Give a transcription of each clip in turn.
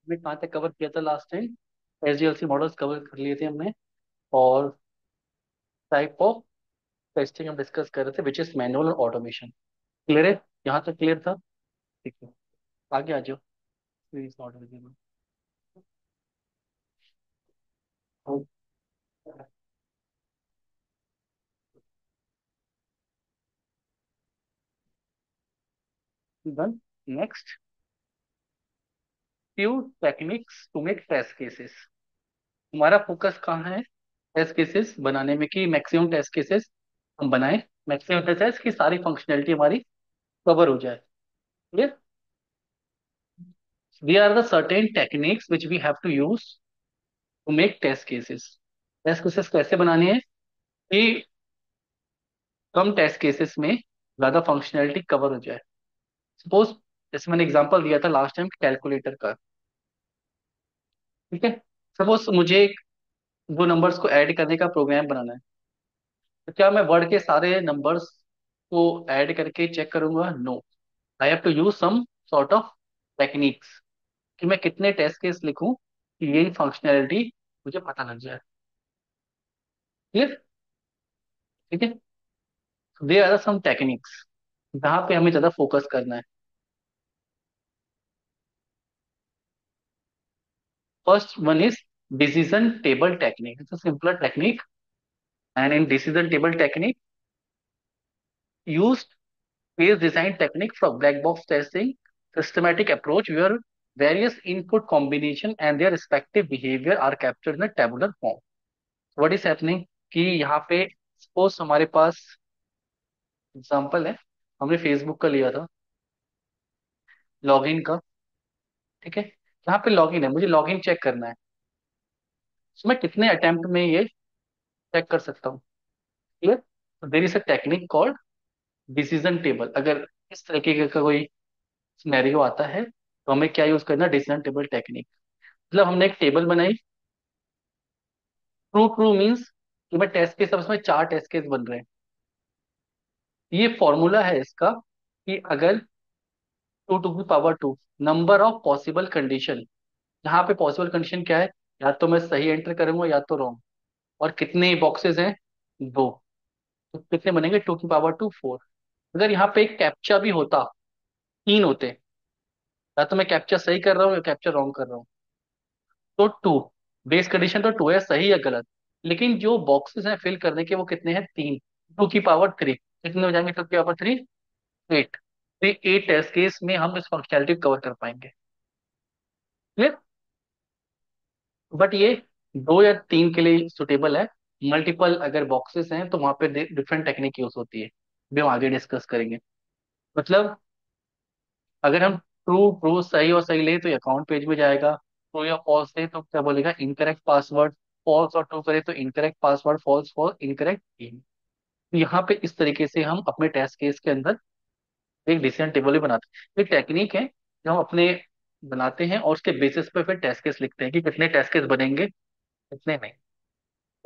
हमने कहाँ तक कवर किया था last time? SDLC models cover कर लिए थे हमने। और टाइप ऑफ टेस्टिंग हम डिस्कस कर रहे थे, विच इज मैनुअल और ऑटोमेशन। क्लियर है? यहाँ तक क्लियर था? ठीक है, आगे आ जाओ। Please not visible. Done. Next, few techniques to make test cases. हमारा फोकस कहाँ है? टेस्ट केसेस बनाने में, कि मैक्सिमम टेस्ट केसेस हम बनाए। मैक्सिमम टेस्ट की सारी फंक्शनैलिटी हमारी कवर हो जाए। Clear? They are the certain techniques which we have to use to make test cases. Test cases कैसे बनाने हैं कि कम टेस्ट केसेस में ज्यादा फंक्शनैलिटी कवर हो जाए। सपोज, जैसे मैंने एग्जांपल दिया था लास्ट टाइम कैलकुलेटर का। ठीक है, सपोज मुझे दो नंबर्स को ऐड करने का प्रोग्राम बनाना है। तो क्या मैं वर्ड के सारे नंबर्स को ऐड करके चेक करूंगा? No, I have to use some sort of techniques, कि मैं कितने टेस्ट केस लिखूं कि ये फंक्शनैलिटी मुझे पता लग जाए। क्लियर? ठीक है, दे आर सम टेक्निक्स जहाँ पे हमें ज्यादा फोकस करना है। First one is decision table technique. It's a simpler technique, and in decision table technique used phase design technique for black box testing, systematic approach where various input combination and their respective behavior are captured in a tabular form. What is happening कि यहाँ पे suppose हमारे पास example है, हमने Facebook का लिया था, login का। ठीक है, यहाँ पे लॉगिन है, मुझे लॉगिन चेक करना है। तो मैं कितने अटेम्प्ट में ये चेक कर सकता हूँ? Clear? There is a technique called decision table. अगर इस तरीके का कोई सिनेरियो आता है तो हमें क्या यूज करना? Decision table technique. मतलब हमने एक टेबल बनाई। ट्रू ट्रू मीन्स कि मैं टेस्ट केस, अब इसमें चार टेस्ट केस बन रहे हैं। ये फॉर्मूला है इसका कि अगर टू टू की power two number of possible condition, यहाँ पे पॉसिबल कंडीशन क्या है? या तो मैं सही एंटर करूंगा या तो रॉन्ग। और कितने बॉक्सेस हैं? दो। तो कितने बनेंगे? टू की पावर टू, फोर। अगर यहाँ पे एक कैप्चा भी होता, तीन होते, या तो मैं कैप्चा सही कर रहा हूँ या कैप्चा रॉन्ग कर रहा हूँ। तो टू, बेस कंडीशन तो टू है, सही या गलत। लेकिन जो बॉक्सेस हैं फिल करने के, वो कितने हैं? तीन। टू की पावर थ्री, कितने हो जाएंगे? टू की पावर थ्री, एट। तो एट टेस्ट केस में हम इस फंक्शनैलिटी कवर कर पाएंगे। क्लियर? बट ये दो या तीन के लिए सुटेबल है। मल्टीपल अगर बॉक्सेस हैं तो वहां पे डिफरेंट टेक्निक यूज होती है, भी हम आगे डिस्कस करेंगे। मतलब अगर हम ट्रू ट्रू सही और सही ले तो ये अकाउंट पेज में जाएगा। ट्रू या फॉल्स ले तो क्या बोलेगा? Incorrect password. फॉल्स और ट्रू करे तो incorrect password, false for incorrect. तो यहाँ पे इस तरीके से हम अपने टेस्ट केस के अंदर एक डिसीजन टेबल भी बनाते हैं। ये टेक्निक है जो हम अपने बनाते हैं और उसके बेसिस पे फिर टेस्ट केस लिखते हैं कि कितने टेस्ट केस बनेंगे, कितने नहीं।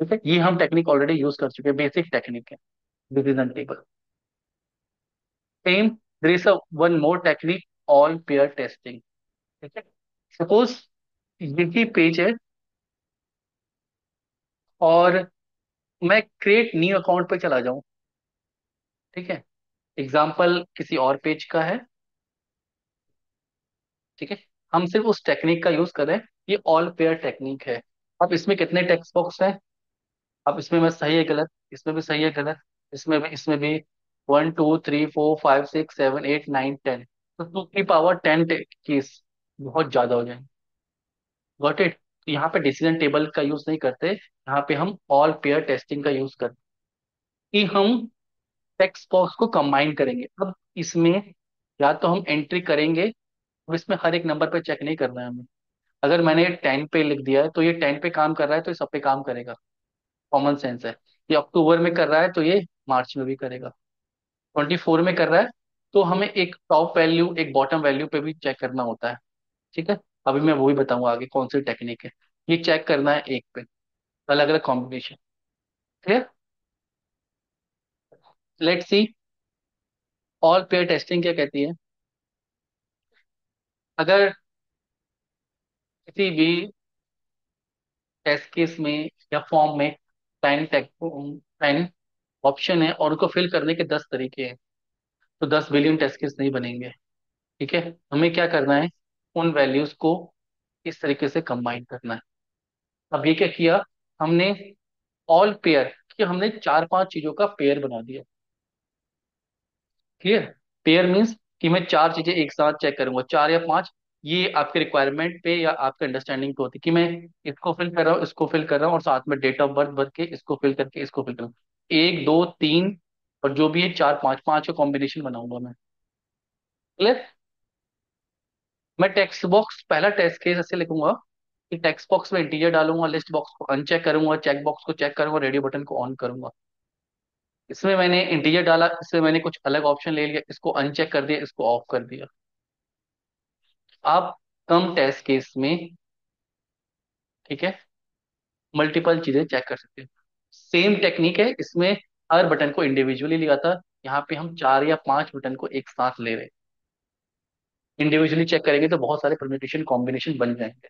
ठीक है, ये हम टेक्निक ऑलरेडी यूज कर चुके हैं, बेसिक टेक्निक है decision table. Same, there is one more technique, all pair testing. ठीक है, सपोज यही पेज है और मैं क्रिएट न्यू अकाउंट पे चला जाऊं। ठीक है, एग्जाम्पल किसी और पेज का है। ठीक है, हम सिर्फ उस टेक्निक का यूज कर रहे हैं। ये ऑल पेयर टेक्निक है। अब इसमें कितने टेक्स्ट बॉक्स हैं? अब इसमें मैं सही है गलत, इसमें भी सही है गलत, इसमें भी one two three four five six seven eight nine ten. तो टू की पावर टेन केस बहुत ज्यादा हो जाएंगे। Got it? यहाँ पे डिसीजन टेबल का यूज नहीं करते, यहाँ पे हम ऑल पेयर टेस्टिंग का यूज करते हैं, कि हम टेक्स्ट बॉक्स को कंबाइन करेंगे। अब इसमें या तो हम एंट्री करेंगे, अब इसमें हर एक नंबर पे चेक नहीं करना है हमें। अगर मैंने 10 पे लिख दिया है तो ये 10 पे काम कर रहा है तो ये सब पे काम करेगा। कॉमन सेंस है। ये अक्टूबर में कर रहा है तो ये मार्च में भी करेगा। 24 में कर रहा है तो हमें एक टॉप वैल्यू एक बॉटम वैल्यू पे भी चेक करना होता है। ठीक है, अभी मैं वो भी बताऊंगा आगे कौन सी टेक्निक है। ये चेक करना है एक पे, अलग अलग कॉम्बिनेशन। ठीक, let's see all pair testing क्या कहती है। अगर किसी भी टेस्ट केस में या फॉर्म में 10 ऑप्शन है और उनको फिल करने के 10 तरीके हैं, तो 10 बिलियन टेस्ट केस नहीं बनेंगे। ठीक है, हमें क्या करना है, उन वैल्यूज को इस तरीके से कंबाइन करना है। अब ये क्या किया हमने, ऑल पेयर, कि हमने 4-5 चीजों का पेयर बना दिया। क्लियर? पेयर मीन्स कि मैं 4 चीजें एक साथ चेक करूंगा, 4 या 5। ये आपके रिक्वायरमेंट पे या आपके अंडरस्टैंडिंग पे होती है कि मैं इसको फिल कर रहा हूँ, इसको फिल कर रहा हूँ, और साथ में डेट ऑफ बर्थ भर के इसको फिल करके इसको फिल कर रहा हूँ। 1, 2, 3, और जो भी है 4, 5, 5 का कॉम्बिनेशन बनाऊंगा मैं। क्लियर? मैं टेक्स्ट बॉक्स, पहला टेस्ट केस ऐसे लिखूंगा कि टेक्स्ट बॉक्स में इंटीजर डालूंगा, लिस्ट बॉक्स को अनचेक करूंगा, चेक बॉक्स को चेक करूंगा, रेडियो बटन को ऑन करूंगा। इसमें मैंने इंटीजर डाला, इसमें मैंने कुछ अलग ऑप्शन ले लिया, इसको अनचेक कर दिया, इसको ऑफ कर दिया। आप कम टेस्ट केस में, ठीक है, मल्टीपल चीजें चेक कर सकते हैं। सेम टेक्निक है इसमें, हर बटन को इंडिविजुअली लिया था, यहाँ पे हम 4 या 5 बटन को एक साथ ले रहे हैं। इंडिविजुअली चेक करेंगे तो बहुत सारे परम्यूटेशन कॉम्बिनेशन बन जाएंगे।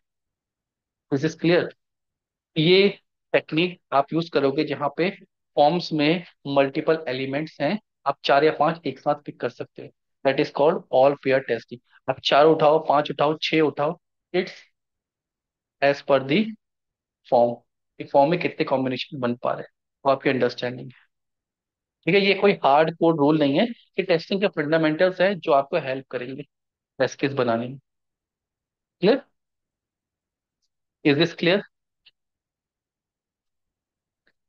This is clear? ये टेक्निक आप यूज करोगे जहाँ पे फॉर्म्स में मल्टीपल एलिमेंट्स हैं, आप 4 या 5 एक साथ पिक कर सकते हैं। That is called all pair testing. आप 4 उठाओ, 5 उठाओ, 6 उठाओ, it's as per the form, एक फॉर्म में कितने कॉम्बिनेशन बन पा रहे हैं, वो आपकी अंडरस्टैंडिंग है। ठीक है, ये कोई हार्ड कोड रूल नहीं है, ये टेस्टिंग के फंडामेंटल्स हैं जो आपको हेल्प करेंगे टेस्ट केस बनाने में। Clear? Is this clear?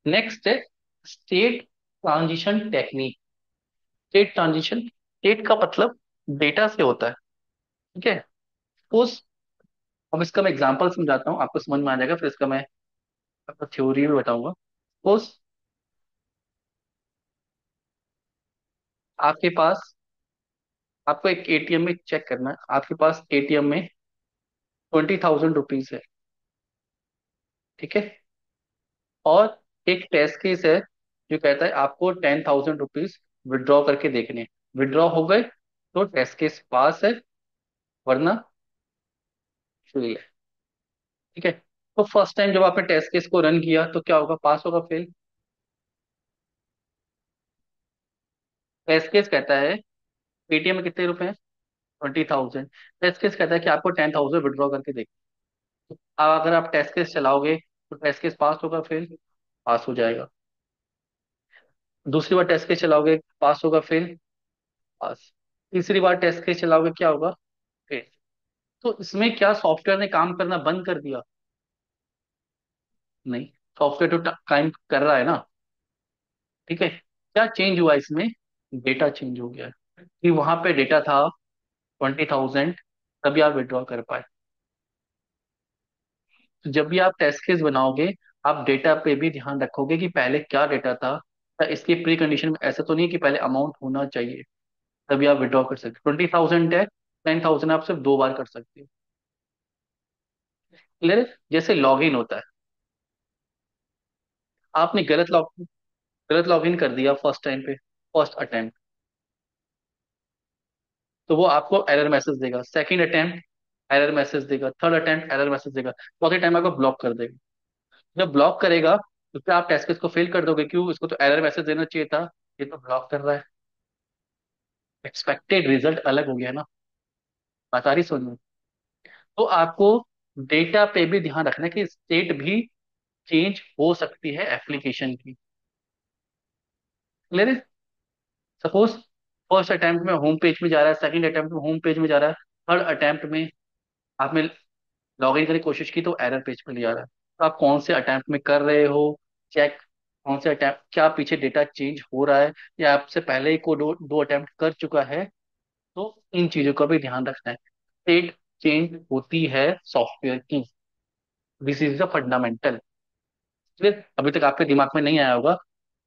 Next है state transition technique. State transition, state का मतलब डेटा से होता है। ठीक है, उस, अब इसका मैं एग्जांपल समझाता हूँ, आपको समझ में आ जाएगा, फिर इसका मैं आपको थ्योरी भी बताऊंगा। उस, आपके पास, आपको एक एटीएम में चेक करना है, आपके पास एटीएम में 20,000 रुपीज है। ठीक है, और एक टेस्ट केस है जो कहता है आपको 10,000 रुपीज विड्रॉ करके देखने हैं। विड्रॉ हो गए तो टेस्ट केस पास है, वरना फेल है। ठीक है, तो फर्स्ट टाइम जब आपने टेस्ट केस को रन किया तो क्या होगा, पास होगा, फेल? टेस्ट केस कहता है पेटीएम में कितने रुपए हैं, 20,000। टेस्ट केस कहता है कि आपको 10,000 विड्रॉ करके देखना। अब अगर आप टेस्ट केस चलाओगे तो टेस्ट केस पास होगा, फेल? पास हो जाएगा। दूसरी बार टेस्ट केस चलाओगे, पास होगा, फेल? पास। तीसरी बार टेस्ट केस चलाओगे, क्या होगा, फेल। तो इसमें क्या सॉफ्टवेयर ने काम करना बंद कर दिया? नहीं, सॉफ्टवेयर तो काम कर रहा है ना। ठीक है, क्या चेंज हुआ इसमें, डेटा चेंज हो गया है कि वहां पे डेटा था 20,000, तभी आप विड्रॉ कर पाए। तो जब भी आप टेस्ट केस बनाओगे, आप डेटा पे भी ध्यान रखोगे कि पहले क्या डेटा था, या इसकी प्री कंडीशन में ऐसा तो नहीं है कि पहले अमाउंट होना चाहिए तभी आप विड्रॉ कर सकते। 20,000 है, 10,000 आप सिर्फ 2 बार कर सकते हो। क्लियर? जैसे लॉग इन होता है, आपने गलत लॉग इन कर दिया फर्स्ट टाइम पे, फर्स्ट अटेम्प्ट, तो वो आपको एरर मैसेज देगा। सेकंड अटेम्प्ट एरर मैसेज देगा, थर्ड अटेम्प्ट एरर मैसेज देगा, चौथे टाइम आपको ब्लॉक कर देगा। जब ब्लॉक करेगा तो फिर आप टेस्ट केस को फेल कर दोगे, क्यों, इसको तो एरर मैसेज देना चाहिए था, ये तो ब्लॉक कर रहा है। एक्सपेक्टेड रिजल्ट अलग हो गया ना। बात आ रही सुनने? तो आपको डेटा पे भी ध्यान रखना है कि स्टेट भी चेंज हो सकती है एप्लीकेशन की। क्लियर? सपोज फर्स्ट अटेम्प्ट में होम पेज में जा रहा है, सेकंड अटेम्प्ट में होम पेज में जा रहा है, थर्ड अटेम्प्ट में आपने लॉग इन करने की कोशिश की तो एरर पेज पे ले जा रहा है। तो आप कौन से अटेम्प्ट में कर रहे हो चेक, कौन से अटेम्प्ट, क्या पीछे डेटा चेंज हो रहा है, या आपसे पहले ही को दो अटेम्प्ट कर चुका है, तो इन चीजों का भी ध्यान रखना है। स्टेट चेंज होती है सॉफ्टवेयर की, दिस इज द फंडामेंटल। अभी तक आपके दिमाग में नहीं आया होगा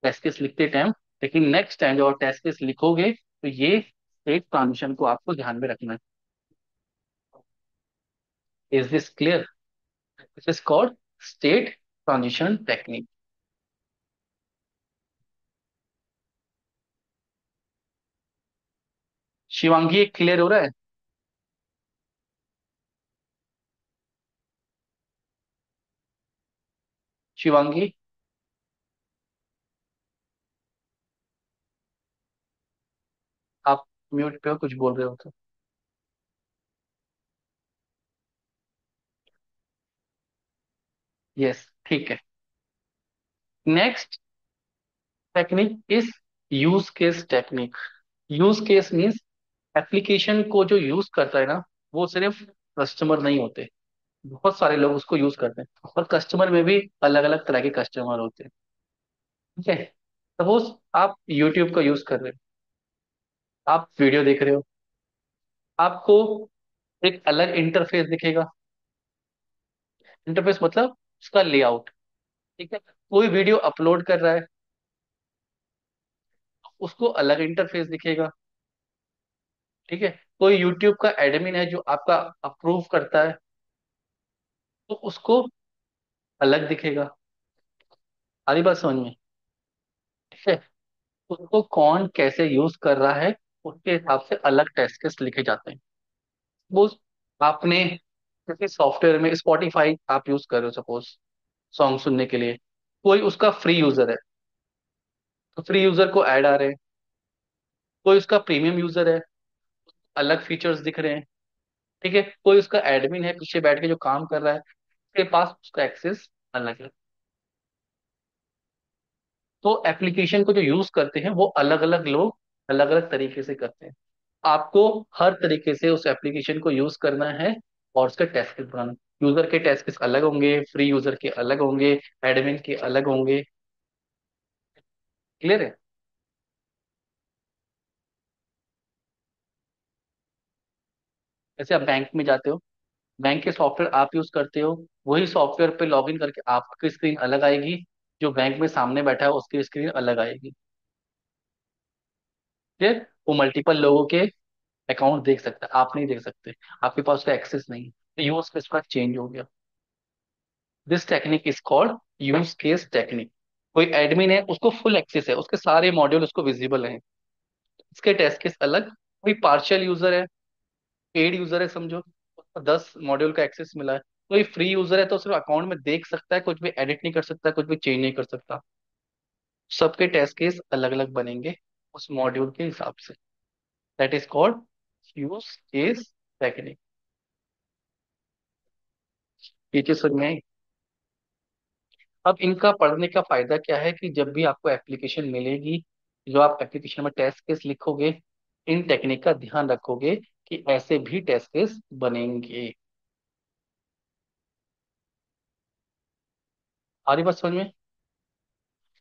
टेस्ट केस लिखते टाइम, लेकिन नेक्स्ट टाइम जब आप टेस्ट केस लिखोगे तो ये स्टेट ट्रांजिशन को आपको ध्यान में रखना है। Is this clear? This is called state transition technique. Shivangi, clear हो रहा है? शिवांगी, आप म्यूट पे हो, कुछ बोल रहे हो तो। यस, ठीक है। Next technique is use case technique. Use case means application को जो यूज करता है ना, वो सिर्फ कस्टमर नहीं होते, बहुत सारे लोग उसको यूज करते हैं, और कस्टमर में भी अलग अलग तरह के कस्टमर होते हैं। ठीक है। सपोज आप यूट्यूब का यूज कर रहे हो, आप वीडियो देख रहे हो, आपको एक अलग इंटरफेस दिखेगा। इंटरफेस मतलब उसका लेआउट। ठीक है। कोई वीडियो अपलोड कर रहा है, उसको अलग इंटरफेस दिखेगा। ठीक है। कोई यूट्यूब का एडमिन है जो आपका अप्रूव करता है, तो उसको अलग दिखेगा। सारी बात समझ में? ठीक है। उसको कौन कैसे यूज कर रहा है, उसके हिसाब से अलग टेस्ट केस लिखे जाते हैं। वो आपने किसी सॉफ्टवेयर में स्पॉटिफाई आप यूज कर रहे हो सपोज, सॉन्ग सुनने के लिए, कोई उसका फ्री यूजर है, तो फ्री यूजर को ऐड आ रहे हैं। कोई उसका प्रीमियम यूजर है, अलग फीचर्स दिख रहे हैं। ठीक है। कोई उसका एडमिन है पीछे बैठ के जो काम कर रहा है, उसके पास उसका एक्सेस अलग है। तो एप्लीकेशन को जो यूज करते हैं वो अलग अलग लोग अलग अलग तरीके से करते हैं। आपको हर तरीके से उस एप्लीकेशन को यूज करना है, और उसके टेस्ट केस बनाना। यूजर के टेस्ट केस अलग होंगे, फ्री यूजर के अलग होंगे, एडमिन के अलग होंगे। क्लियर है? जैसे आप बैंक में जाते हो, बैंक के सॉफ्टवेयर आप यूज करते हो, वही सॉफ्टवेयर पे लॉगिन करके आपकी स्क्रीन अलग आएगी, जो बैंक में सामने बैठा है उसकी स्क्रीन अलग आएगी। फिर वो मल्टीपल लोगों के अकाउंट देख सकता है, आप नहीं देख सकते, आपके पास उसका एक्सेस नहीं है, तो यूज केस का चेंज हो गया। This technique is called use case technique. कोई एडमिन है, उसको फुल एक्सेस है, उसके सारे मॉड्यूल उसको विजिबल हैं, इसके टेस्ट केस अलग। कोई पार्शियल यूजर है, पेड यूजर है समझो, उसको 10 मॉड्यूल का एक्सेस मिला है। कोई फ्री यूजर है तो सिर्फ अकाउंट में देख सकता है, कुछ भी एडिट नहीं कर सकता, कुछ भी चेंज नहीं कर सकता। सबके टेस्ट केस अलग अलग बनेंगे उस मॉड्यूल के हिसाब से। That is called use case technique. ये चीज समझ में आई? अब इनका पढ़ने का फायदा क्या है कि जब भी आपको एप्लीकेशन मिलेगी, जो आप एप्लीकेशन में टेस्ट केस लिखोगे, इन टेक्निक का ध्यान रखोगे कि ऐसे भी टेस्ट केस बनेंगे। आ रही बात समझ में?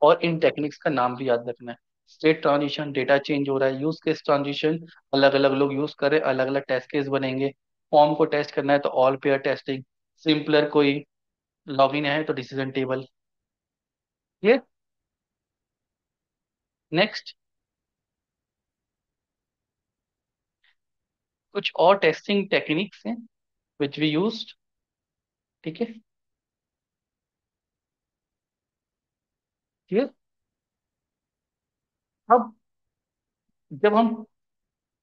और इन टेक्निक्स का नाम भी याद रखना है। स्टेट ट्रांजिशन, डेटा चेंज हो रहा है, यूज केस ट्रांजिशन, अलग अलग लोग यूज कर रहे हैं, अलग अलग टेस्ट केस बनेंगे। फॉर्म को टेस्ट करना है तो ऑल पेयर टेस्टिंग, सिंपलर कोई लॉगिन है तो डिसीजन टेबल। ये नेक्स्ट कुछ और टेस्टिंग टेक्निक्स हैं विच वी यूज्ड। ठीक है। ठीक है। अब जब हम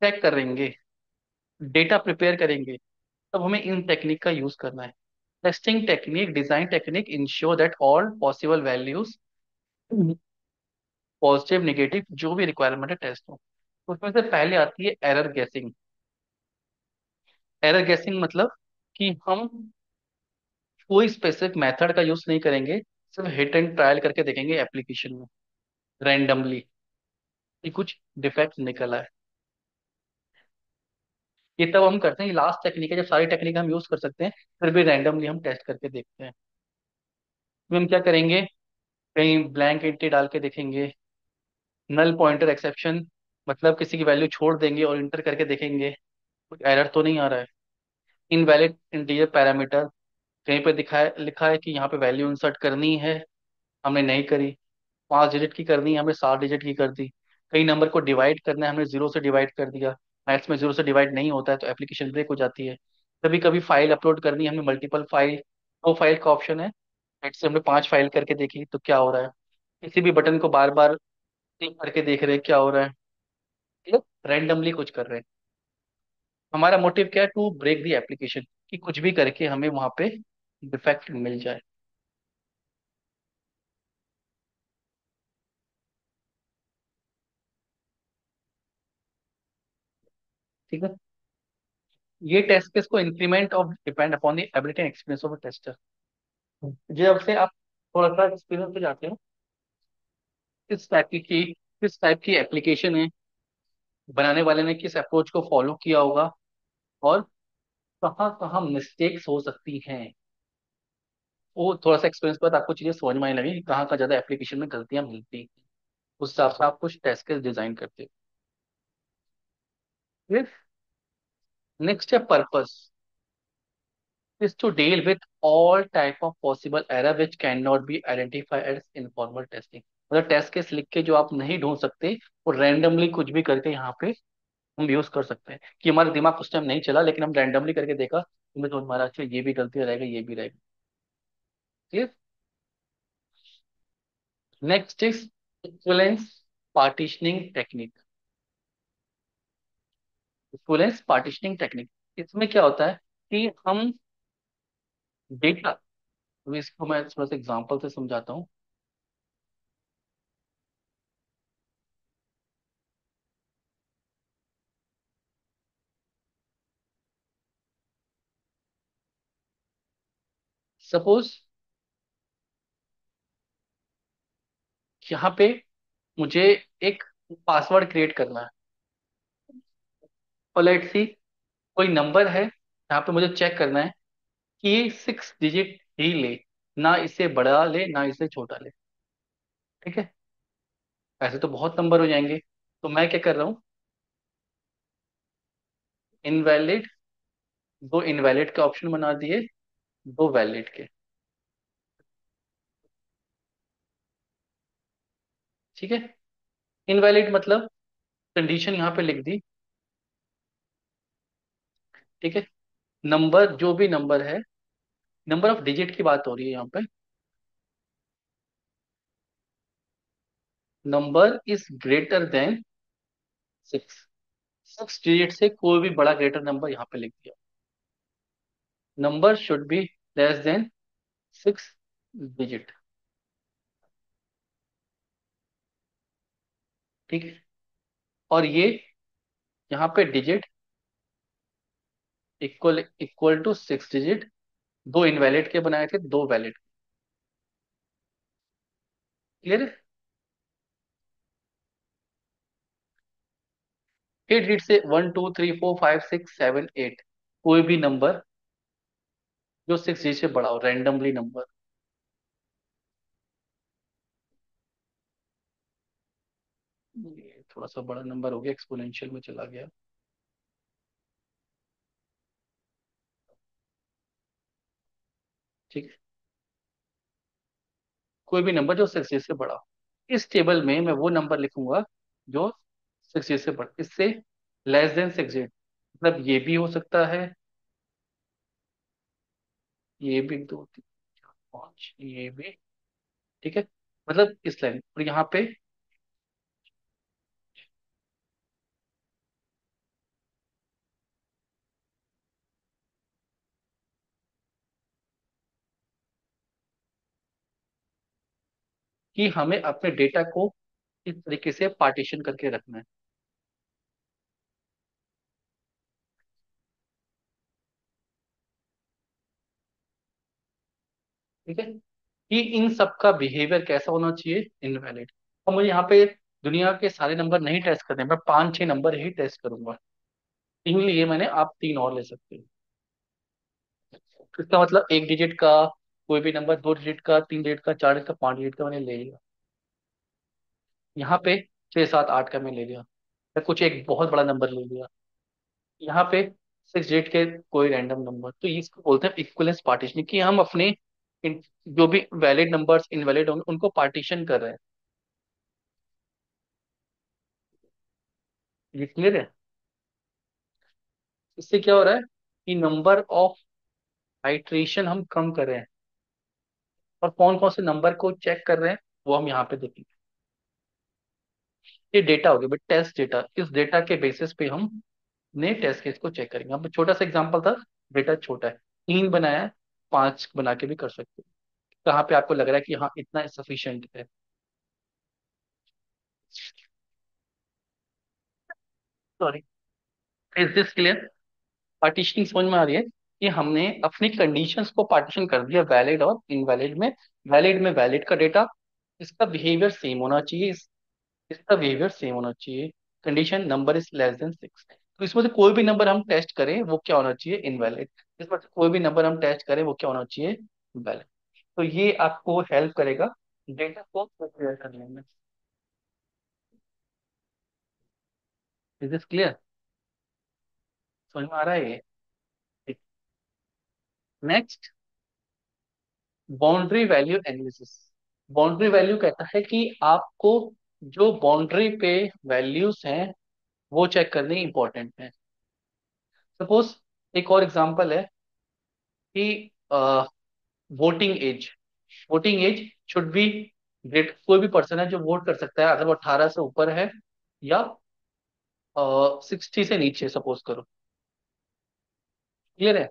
चेक करेंगे, डेटा प्रिपेयर करेंगे, तब हमें इन टेक्निक का यूज करना है। Testing technique, design technique ensure that all possible values, positive negative जो भी रिक्वायरमेंट है टेस्ट हो। उसमें से पहले आती है एरर गैसिंग। एरर गैसिंग मतलब कि हम कोई स्पेसिफिक मेथड का यूज नहीं करेंगे, सिर्फ हिट एंड ट्रायल करके देखेंगे एप्लीकेशन में रैंडमली कि कुछ डिफेक्ट निकला है। ये तब हम करते हैं, लास्ट टेक्निक है जब सारी टेक्निक हम यूज कर सकते हैं, फिर भी रैंडमली हम टेस्ट करके देखते हैं। तो हम क्या करेंगे, कहीं ब्लैंक एंट्री डाल के देखेंगे, नल पॉइंटर एक्सेप्शन, मतलब किसी की वैल्यू छोड़ देंगे और इंटर करके देखेंगे कुछ एरर तो नहीं आ रहा है। इनवैलिड इंटीजर पैरामीटर, कहीं पे दिखाया लिखा है कि यहाँ पे वैल्यू इंसर्ट करनी है, हमने नहीं करी। 5 डिजिट की करनी है, हमने 7 डिजिट की कर दी। कई नंबर को डिवाइड करना है, हमने जीरो से डिवाइड कर दिया। मैथ्स में जीरो से डिवाइड नहीं होता है तो एप्लीकेशन ब्रेक हो जाती है। कभी कभी फाइल अपलोड करनी है, हमने मल्टीपल फाइल, 2 फाइल का ऑप्शन है, नेट से हमने 5 फाइल करके देखी तो क्या हो रहा है। किसी भी बटन को बार बार क्लिक करके देख रहे हैं क्या हो रहा है। मतलब रैंडमली कुछ कर रहे हैं। हमारा मोटिव क्या है, टू ब्रेक दी एप्लीकेशन, कि कुछ भी करके हमें वहां पे डिफेक्ट मिल जाए। ठीक है। ये टेस्ट केस को increment of depend upon the ability and experience of tester. जब से आप थोड़ा सा एक्सपीरियंस पे जाते हो, किस टाइप की एप्लीकेशन है, बनाने वाले ने किस अप्रोच को फॉलो किया होगा, और कहाँ कहाँ मिस्टेक्स हो सकती हैं, वो थोड़ा सा एक्सपीरियंस के बाद आपको चीजें समझ में आने लगी कि कहाँ कहाँ ज्यादा एप्लीकेशन में गलतियां मिलती हैं। उस हिसाब से आप कुछ टेस्ट केस डिजाइन करते हो। फिर नेक्स्ट है purpose, is to deal with all type of possible error which cannot be identified as informal testing। मतलब टेस्ट केस लिख के जो आप नहीं ढूंढ सकते, वो रैंडमली कुछ भी करके यहाँ पे हम यूज कर सकते हैं, कि हमारा दिमाग उस टाइम नहीं चला लेकिन हम रैंडमली करके देखा तो मैं तो हमारा अच्छा ये भी गलती रहेगा, ये भी रहेगा। ठीक। Next is equivalence partitioning technique. Equivalence partitioning technique, इसमें क्या होता है कि हम डेटा, इसको मैं थोड़ा सा एग्जांपल से समझाता हूँ। सपोज यहाँ पे मुझे एक पासवर्ड क्रिएट करना है, और लेट्स सी कोई नंबर है यहाँ पे मुझे चेक करना है कि ये 6 डिजिट ही ले, ना इसे बड़ा ले ना इसे छोटा ले। ठीक है। ऐसे तो बहुत नंबर हो जाएंगे, तो मैं क्या कर रहा हूँ, इनवैलिड, दो इनवैलिड के ऑप्शन बना दिए, दो वैलिड के। ठीक है। इनवैलिड मतलब कंडीशन यहाँ पे लिख दी। ठीक है। नंबर, जो भी नंबर है, नंबर ऑफ डिजिट की बात हो रही है यहाँ पे, number is greater then 6। 6 digit से कोई भी बड़ा ग्रेटर नंबर यहाँ पे लिख दिया, number should be less than 6 digit. ठीक है। और ये यहाँ पे digit equal equal to 6 digit, दो इनवैलिड के बनाए थे, दो वैलिड। क्लियर है। 8 डिजिट से 1 2 3 4 5 6 7 8, कोई भी नंबर जो 6 डिजिट से बड़ा हो, रैंडमली नंबर। ये थोड़ा सा बड़ा नंबर हो गया, एक्सपोनेंशियल में चला गया। ठीक है। कोई भी नंबर जो 6 डिजिट से बड़ा हो, इस टेबल में मैं वो नंबर लिखूंगा जो 6 डिजिट से बड़ा, इससे लेस देन 6 डिजिट, मतलब ये भी हो सकता है, ये भी, 2 3 4 5, ये भी। ठीक है। मतलब इस लाइन और यहाँ पे कि हमें अपने डेटा को इस तरीके से पार्टीशन करके रखना है। ठीक है। कि इन सब का बिहेवियर कैसा होना चाहिए, इनवैलिड। और मुझे यहाँ पे दुनिया के सारे नंबर नहीं टेस्ट करने, मैं 5 6 नंबर ही टेस्ट करूंगा। तीन लिए मैंने, आप तीन और ले सकते हो। इसका मतलब 1 डिजिट का कोई भी नंबर, 2 डिजिट का, 3 डिजिट का, 4 डिजिट का, 5 डिजिट का मैंने ले लिया। यहाँ पे 6 7 8 का मैं ले लिया, या कुछ एक बहुत बड़ा नंबर ले लिया। यहाँ पे 6 डिजिट के कोई रैंडम नंबर, तो इसको बोलते हैं इक्विवेलेंस पार्टीशनिंग, कि हम अपने जो भी वैलिड नंबर्स इनवैलिड होंगे उनको पार्टीशन कर रहे हैं। ये क्लियर है। इससे क्या हो रहा है कि नंबर ऑफ आइट्रेशन हम कम कर रहे हैं, और कौन कौन से नंबर को चेक कर रहे हैं वो हम यहाँ पे देखेंगे। ये डेटा हो गया, बट टेस्ट डेटा, इस डेटा के बेसिस पे हम नए टेस्ट केस को चेक करेंगे। अब छोटा सा एग्जांपल था, डेटा छोटा है, 3 बनाया है, 5 बना के भी कर सकते हो। कहाँ पे आपको लग रहा है कि हाँ इतना सफिशियंट है। Sorry. Is this clear? Partitioning समझ में आ रही है कि हमने अपनी कंडीशंस को पार्टीशन कर दिया, वैलिड और इनवैलिड में। वैलिड में वैलिड का डेटा, इसका बिहेवियर सेम होना चाहिए, इसका बिहेवियर सेम होना चाहिए। Condition number is less than 6, तो इसमें से कोई भी नंबर हम टेस्ट करें वो क्या होना चाहिए, इनवैलिड। इसमें से कोई भी नंबर हम टेस्ट करें वो क्या होना चाहिए, वैलिड। तो ये आपको हेल्प करेगा डेटा को प्रिपेयर करने में। Is this clear? समझ में आ रहा है ये? Next, boundary value analysis. Boundary value कहता है कि आपको जो बाउंड्री पे वैल्यूज हैं वो चेक करनी इंपॉर्टेंट है। सपोज एक और एग्जांपल है कि voting age, voting age should be great. कोई भी पर्सन है जो वोट कर सकता है, अगर वो 18 से ऊपर है या 60 से नीचे, सपोज करो। क्लियर है?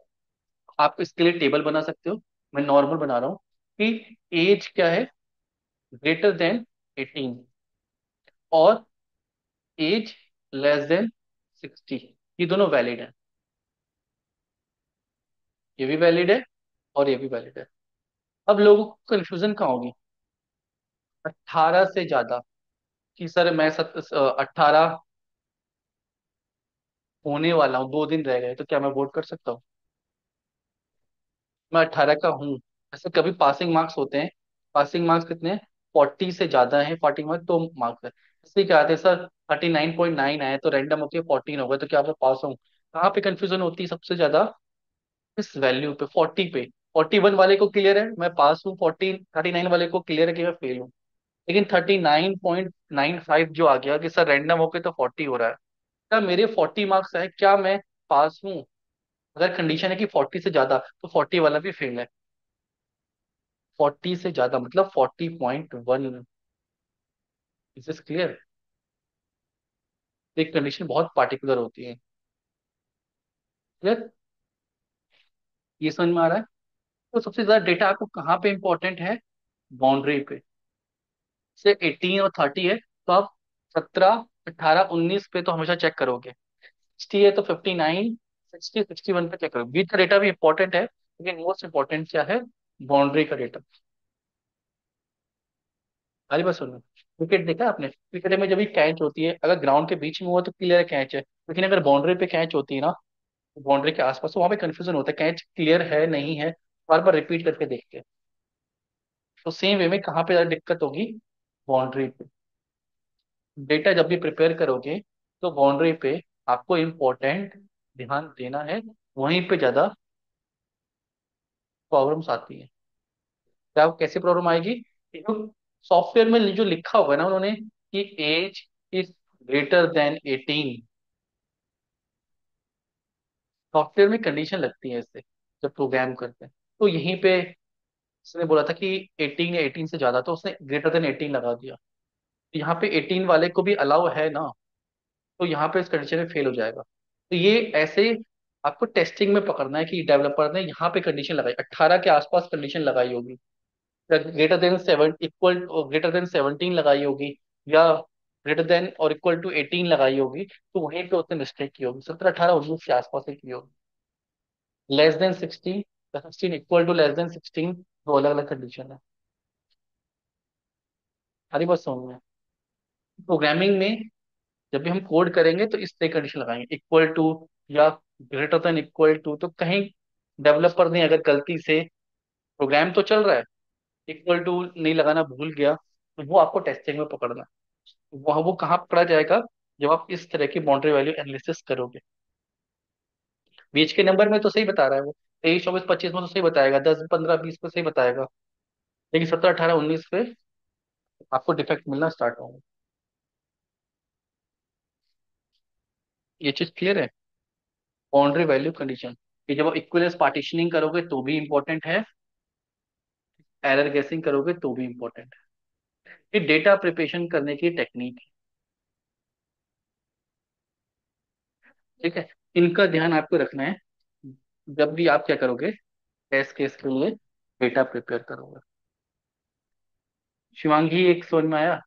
आप इसके लिए टेबल बना सकते हो, मैं नॉर्मल बना रहा हूँ कि एज क्या है, ग्रेटर देन 18 और एज लेस देन 60, ये दोनों वैलिड है। ये भी वैलिड है और ये भी वैलिड है। अब लोगों को कंफ्यूजन कहाँ होगी, 18 से ज्यादा, कि सर मैं 18 होने वाला हूँ, 2 दिन रह गए, तो क्या मैं वोट कर सकता हूँ? मैं 18 का हूँ। ऐसे कभी पासिंग मार्क्स होते हैं, पासिंग मार्क्स कितने हैं, 40 से ज्यादा है, 40 मार्क्स तो मार्क्स है। इसलिए क्या आते हैं सर, 39.9 आए तो रैंडम होके 14 हो गए, तो क्या मैं पास हूँ? कहाँ पे कंफ्यूजन होती है सबसे ज्यादा, इस वैल्यू पे, 40 पे। 41 वाले को क्लियर है मैं पास हूँ, 39 वाले को क्लियर है कि मैं फेल हूँ। लेकिन 39.95 जो आ गया कि सर रैंडम होके तो 40 हो रहा है, क्या मेरे 40 मार्क्स है, क्या मैं पास हूँ? अगर कंडीशन है कि 40 से ज्यादा, तो 40 वाला भी फेल है। 40 से ज्यादा मतलब 40.1। Is this clear? एक कंडीशन बहुत पार्टिकुलर होती है। क्लियर? ये समझ में आ रहा है? तो सबसे ज्यादा डेटा आपको कहाँ पे इंपॉर्टेंट है, बाउंड्री पे। से 18 और 30 है तो आप 17, 18, 19 पे तो हमेशा चेक करोगे। 60 है तो 59, 60, 61 पे चेक करोगे। बीच का डेटा भी इंपॉर्टेंट है, लेकिन मोस्ट इंपॉर्टेंट क्या है, बाउंड्री का डेटा। अरे बस सुनो, विकेट देखा है आपने? क्रिकेट में जब भी कैच होती है, अगर ग्राउंड के बीच में हुआ तो क्लियर कैच है, लेकिन अगर बाउंड्री पे कैच होती है ना, बाउंड्री के आसपास, तो वहां पे कंफ्यूजन होता है, कैच क्लियर है नहीं है, बार बार रिपीट करके देखते हैं। तो सेम वे में कहाँ पे ज्यादा दिक्कत होगी, बाउंड्री पे। डेटा जब भी प्रिपेयर करोगे तो बाउंड्री पे आपको इम्पोर्टेंट ध्यान देना है, वहीं पे ज्यादा प्रॉब्लम्स आती है। क्या कैसे प्रॉब्लम आएगी, कि जो सॉफ्टवेयर में जो लिखा हुआ है ना उन्होंने, कि age is greater than 18, software में कंडीशन लगती है इससे जब प्रोग्राम करते हैं। तो यहीं पे उसने बोला था कि 18 या 18 से ज्यादा, तो उसने ग्रेटर देन 18 लगा दिया। तो यहाँ पे 18 वाले को भी अलाउ है ना, तो यहाँ पे इस कंडीशन में फेल हो जाएगा। तो ये ऐसे आपको टेस्टिंग में पकड़ना है कि डेवलपर ने यहाँ पे कंडीशन लगाई, 18 के आसपास कंडीशन लगाई होगी, greater than 7 equal, greater than 17 लगाई होगी, या ग्रेटर देन और इक्वल टू 18 लगाई होगी, तो वहीं पे उसने मिस्टेक की होगी। 17, 18, 19 के आसपास ही की होगी। Less than 16, 16 equal to less than 16, दो अलग अलग कंडीशन है। हरी बात समझ में? प्रोग्रामिंग में जब भी हम कोड करेंगे तो इस तरह कंडीशन लगाएंगे, इक्वल टू या ग्रेटर देन इक्वल टू। तो कहीं डेवलपर ने अगर गलती से, प्रोग्राम तो चल रहा है, इक्वल टू नहीं लगाना भूल गया, तो वो आपको टेस्टिंग में पकड़ना है। वो कहाँ पकड़ा जाएगा, जब आप इस तरह की बाउंड्री वैल्यू एनालिसिस करोगे। बीच के नंबर में तो सही बता रहा है वो, 23, 24, 25 में तो सही बताएगा, 10, 15, 20 पे सही बताएगा, लेकिन 17, 18, 19 पे आपको डिफेक्ट मिलना स्टार्ट होगा। ये चीज क्लियर है? बाउंड्री वैल्यू कंडीशन, कि जब आप इक्विलेंस पार्टीशनिंग करोगे तो भी इंपॉर्टेंट है, एरर गेसिंग करोगे तो भी इंपॉर्टेंट है। ये डेटा प्रिपरेशन करने की टेक्निक है। ठीक है? इनका ध्यान आपको रखना है जब भी आप क्या करोगे, टेस्ट केस के लिए डेटा प्रिपेयर करोगे। शिवांगी, एक समझ में आया?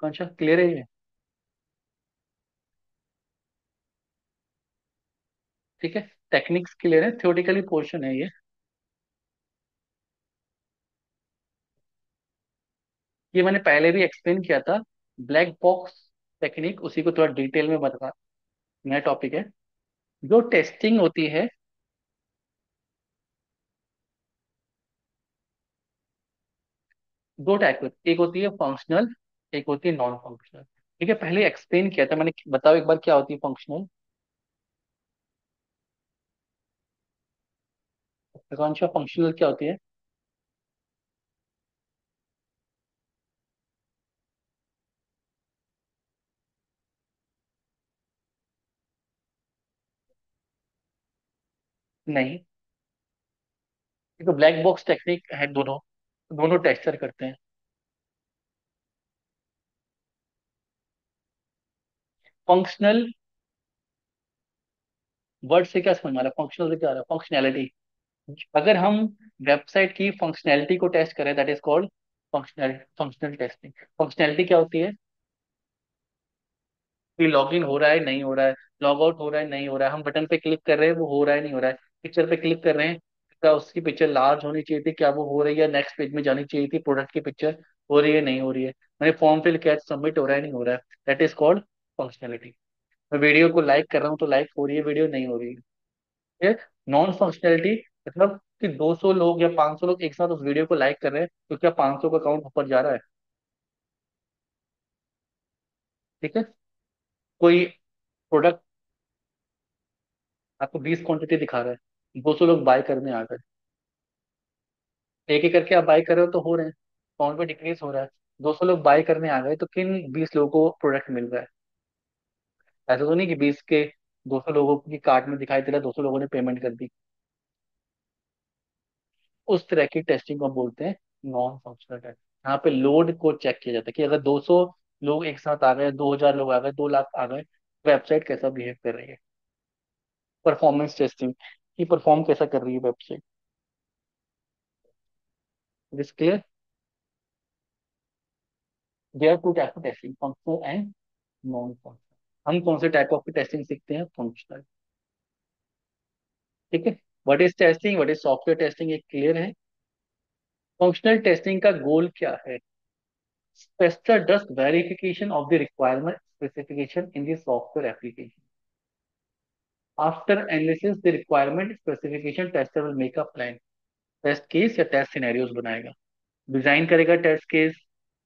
कौन सा क्लियर है ये? ठीक है। टेक्निक्स क्लियर है, थ्योरेटिकली पोर्शन है ये। ये मैंने पहले भी एक्सप्लेन किया था। ब्लैक बॉक्स टेक्निक, उसी को थोड़ा डिटेल में बता, नया टॉपिक है। जो टेस्टिंग होती है, दो टाइप की, एक होती है फंक्शनल, एक होती है नॉन फंक्शनल। ठीक है, पहले एक्सप्लेन किया था मैंने, बताओ एक बार क्या होती है फंक्शनल। आकांक्षा, फंक्शनल क्या होती है? नहीं, ये तो ब्लैक बॉक्स टेक्निक है, दोनों दोनों टेस्टर करते हैं। फंक्शनल वर्ड से क्या समझ में आ रहा है, फंक्शनल से क्या आ रहा है? फंक्शनैलिटी। अगर हम वेबसाइट की फंक्शनैलिटी को टेस्ट करें, that is called functional testing. Functionality क्या होती है? कि लॉग इन हो रहा है नहीं हो रहा है, लॉग आउट हो रहा है नहीं हो रहा है, हम बटन पे क्लिक कर रहे हैं वो हो रहा है नहीं हो रहा है, पिक्चर पे क्लिक कर रहे हैं, क्या उसकी पिक्चर लार्ज होनी चाहिए थी, क्या वो हो रही है, नेक्स्ट पेज में जानी चाहिए थी, प्रोडक्ट की पिक्चर हो रही है नहीं हो रही है, मैंने फॉर्म फिल किया सबमिट हो रहा है नहीं हो रहा है, दैट इज कॉल्ड फंक्शनैलिटी। मैं वीडियो को लाइक कर रहा हूँ तो लाइक हो रही है वीडियो, नहीं हो रही है। नॉन फंक्शनैलिटी मतलब कि 200 लोग या 500 लोग एक साथ उस वीडियो को लाइक कर रहे हैं, तो क्या 500 का काउंट ऊपर जा रहा है? ठीक है। कोई प्रोडक्ट आपको 20 क्वांटिटी दिखा रहा है, 200 लोग बाय करने आ गए, एक एक करके आप बाय कर रहे हो तो हो रहे हैं, काउंट पे डिक्रीज हो रहा है। 200 लोग बाय करने आ गए तो किन 20 लोगों को प्रोडक्ट मिल रहा है? ऐसा तो नहीं कि 20 के 200 लोगों की कार्ट में दिखाई दे रहा है, 200 लोगों ने पेमेंट कर दी। उस तरह की टेस्टिंग को हम बोलते हैं नॉन फंक्शनल टेस्ट। यहाँ पे लोड को चेक किया जाता है कि अगर 200 लोग एक साथ आ गए, 2000 लोग आ गए, 2 लाख आ गए, वेबसाइट कैसा बिहेव कर रही है। परफॉर्मेंस टेस्टिंग की, परफॉर्म कैसा कर रही है website. This clear? There are two type of testing, functional and non functional. हम कौन से टाइप ऑफ टेस्टिंग सीखते हैं? फंक्शनल। ठीक है। What is testing, what is software testing, ये क्लियर है। फंक्शनल टेस्टिंग का गोल क्या है? Tester does verification of the requirement specification in the software application. After analysis the requirement specification, tester will make a plan, test case या test scenarios बनाएगा, design करेगा test case,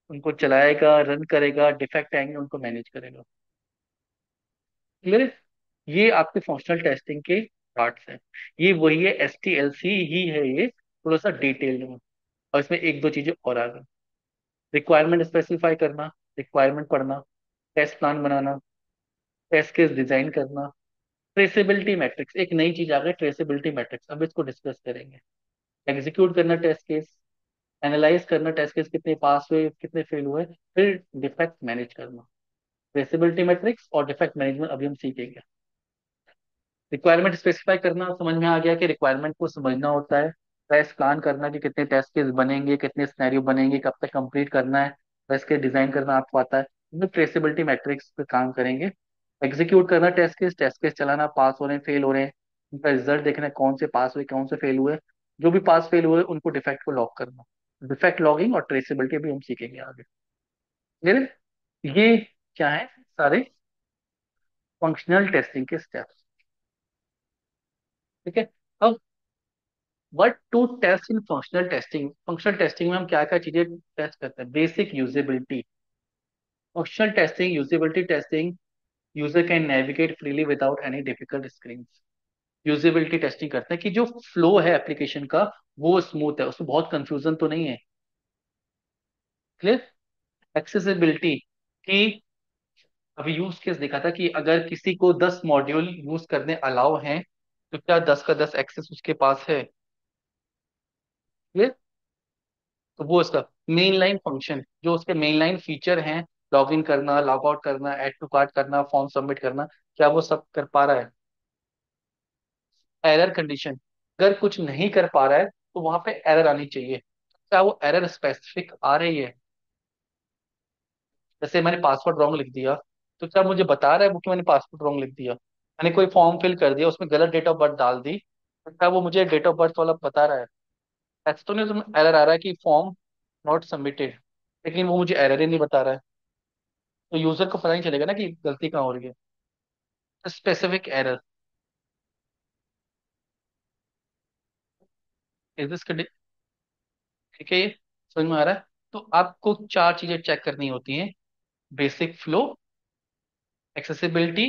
उनको चलाएगा, run करेगा, defect आएंगे उनको मैनेज करेगा। Clear है? ये आपके फंक्शनल टेस्टिंग के पार्ट्स हैं। ये वही है, एस टी एल सी ही है ये, थोड़ा सा डिटेल में। और इसमें एक दो चीजें और आ गई। रिक्वायरमेंट स्पेसिफाई करना, रिक्वायरमेंट पढ़ना, टेस्ट प्लान बनाना, टेस्ट केस डिजाइन करना, ट्रेसेबिलिटी मैट्रिक्स, एक नई चीज आ गई ट्रेसेबिलिटी मैट्रिक्स, अब इसको डिस्कस करेंगे। एग्जीक्यूट करना टेस्ट केस, एनालाइज करना टेस्ट केस कितने पास हुए कितने फेल हुए, फिर डिफेक्ट मैनेज करना। ट्रेसेबिलिटी मैट्रिक्स और डिफेक्ट मैनेजमेंट अभी हम सीखेंगे। रिक्वायरमेंट स्पेसिफाई करना समझ में आ गया कि रिक्वायरमेंट को समझना होता है। टेस्ट प्लान करना कि कितने टेस्ट केस बनेंगे, कितने सिनेरियो बनेंगे, कब तक कंप्लीट करना है, टेस्ट केस डिजाइन करना आपको आता है, ट्रेसेबिलिटी मैट्रिक्स पे काम करेंगे। एग्जीक्यूट करना टेस्ट केस चलाना, पास हो रहे हैं फेल हो रहे हैं, उनका रिजल्ट देखना है, कौन से पास हुए कौन से फेल हुए, जो भी पास फेल हुए उनको डिफेक्ट को लॉक करना। डिफेक्ट लॉगिंग और ट्रेसेबिलिटी भी हम सीखेंगे आगे। क्लियर है? ये क्या है? सारे फंक्शनल टेस्टिंग के स्टेप्स। ठीक है। अब what to test in functional testing, functional testing में हम क्या क्या चीजें टेस्ट करते हैं? Basic usability. Functional testing, usability testing, user can navigate freely without any difficult screen. Usability testing करते हैं कि जो फ्लो है एप्लीकेशन का वो स्मूथ है, उसमें बहुत कंफ्यूजन तो नहीं है। क्लियर? एक्सेसिबिलिटी कि अभी यूज केस देखा था कि अगर किसी को 10 मॉड्यूल यूज करने अलाउ हैं, तो क्या 10 का 10 एक्सेस उसके पास है? क्लियर? तो वो उसका मेन लाइन फंक्शन, जो उसके मेन लाइन फीचर हैं, लॉग इन करना, लॉग आउट करना, ऐड टू कार्ट करना, फॉर्म सबमिट करना, क्या वो सब कर पा रहा है? एरर कंडीशन, अगर कुछ नहीं कर पा रहा है तो वहां पे एरर आनी चाहिए, क्या वो एरर स्पेसिफिक आ रही है? जैसे मैंने पासवर्ड रॉन्ग लिख दिया, तो क्या मुझे बता रहा है वो कि मैंने पासवर्ड रॉन्ग लिख दिया? मैंने कोई फॉर्म फिल कर दिया, उसमें गलत डेट ऑफ बर्थ डाल दी, क्या वो मुझे डेट ऑफ बर्थ वाला बता रहा है? ऐसा तो नहीं उसमें एरर आ रहा है कि फॉर्म नॉट सबमिटेड, लेकिन वो मुझे एरर ही नहीं बता रहा है। तो यूजर को पता नहीं चलेगा ना कि गलती कहाँ हो रही है। Specific error. इज दिस, ठीक है ये समझ में आ रहा है? तो आपको चार चीजें चेक करनी होती हैं: basic flow, accessibility,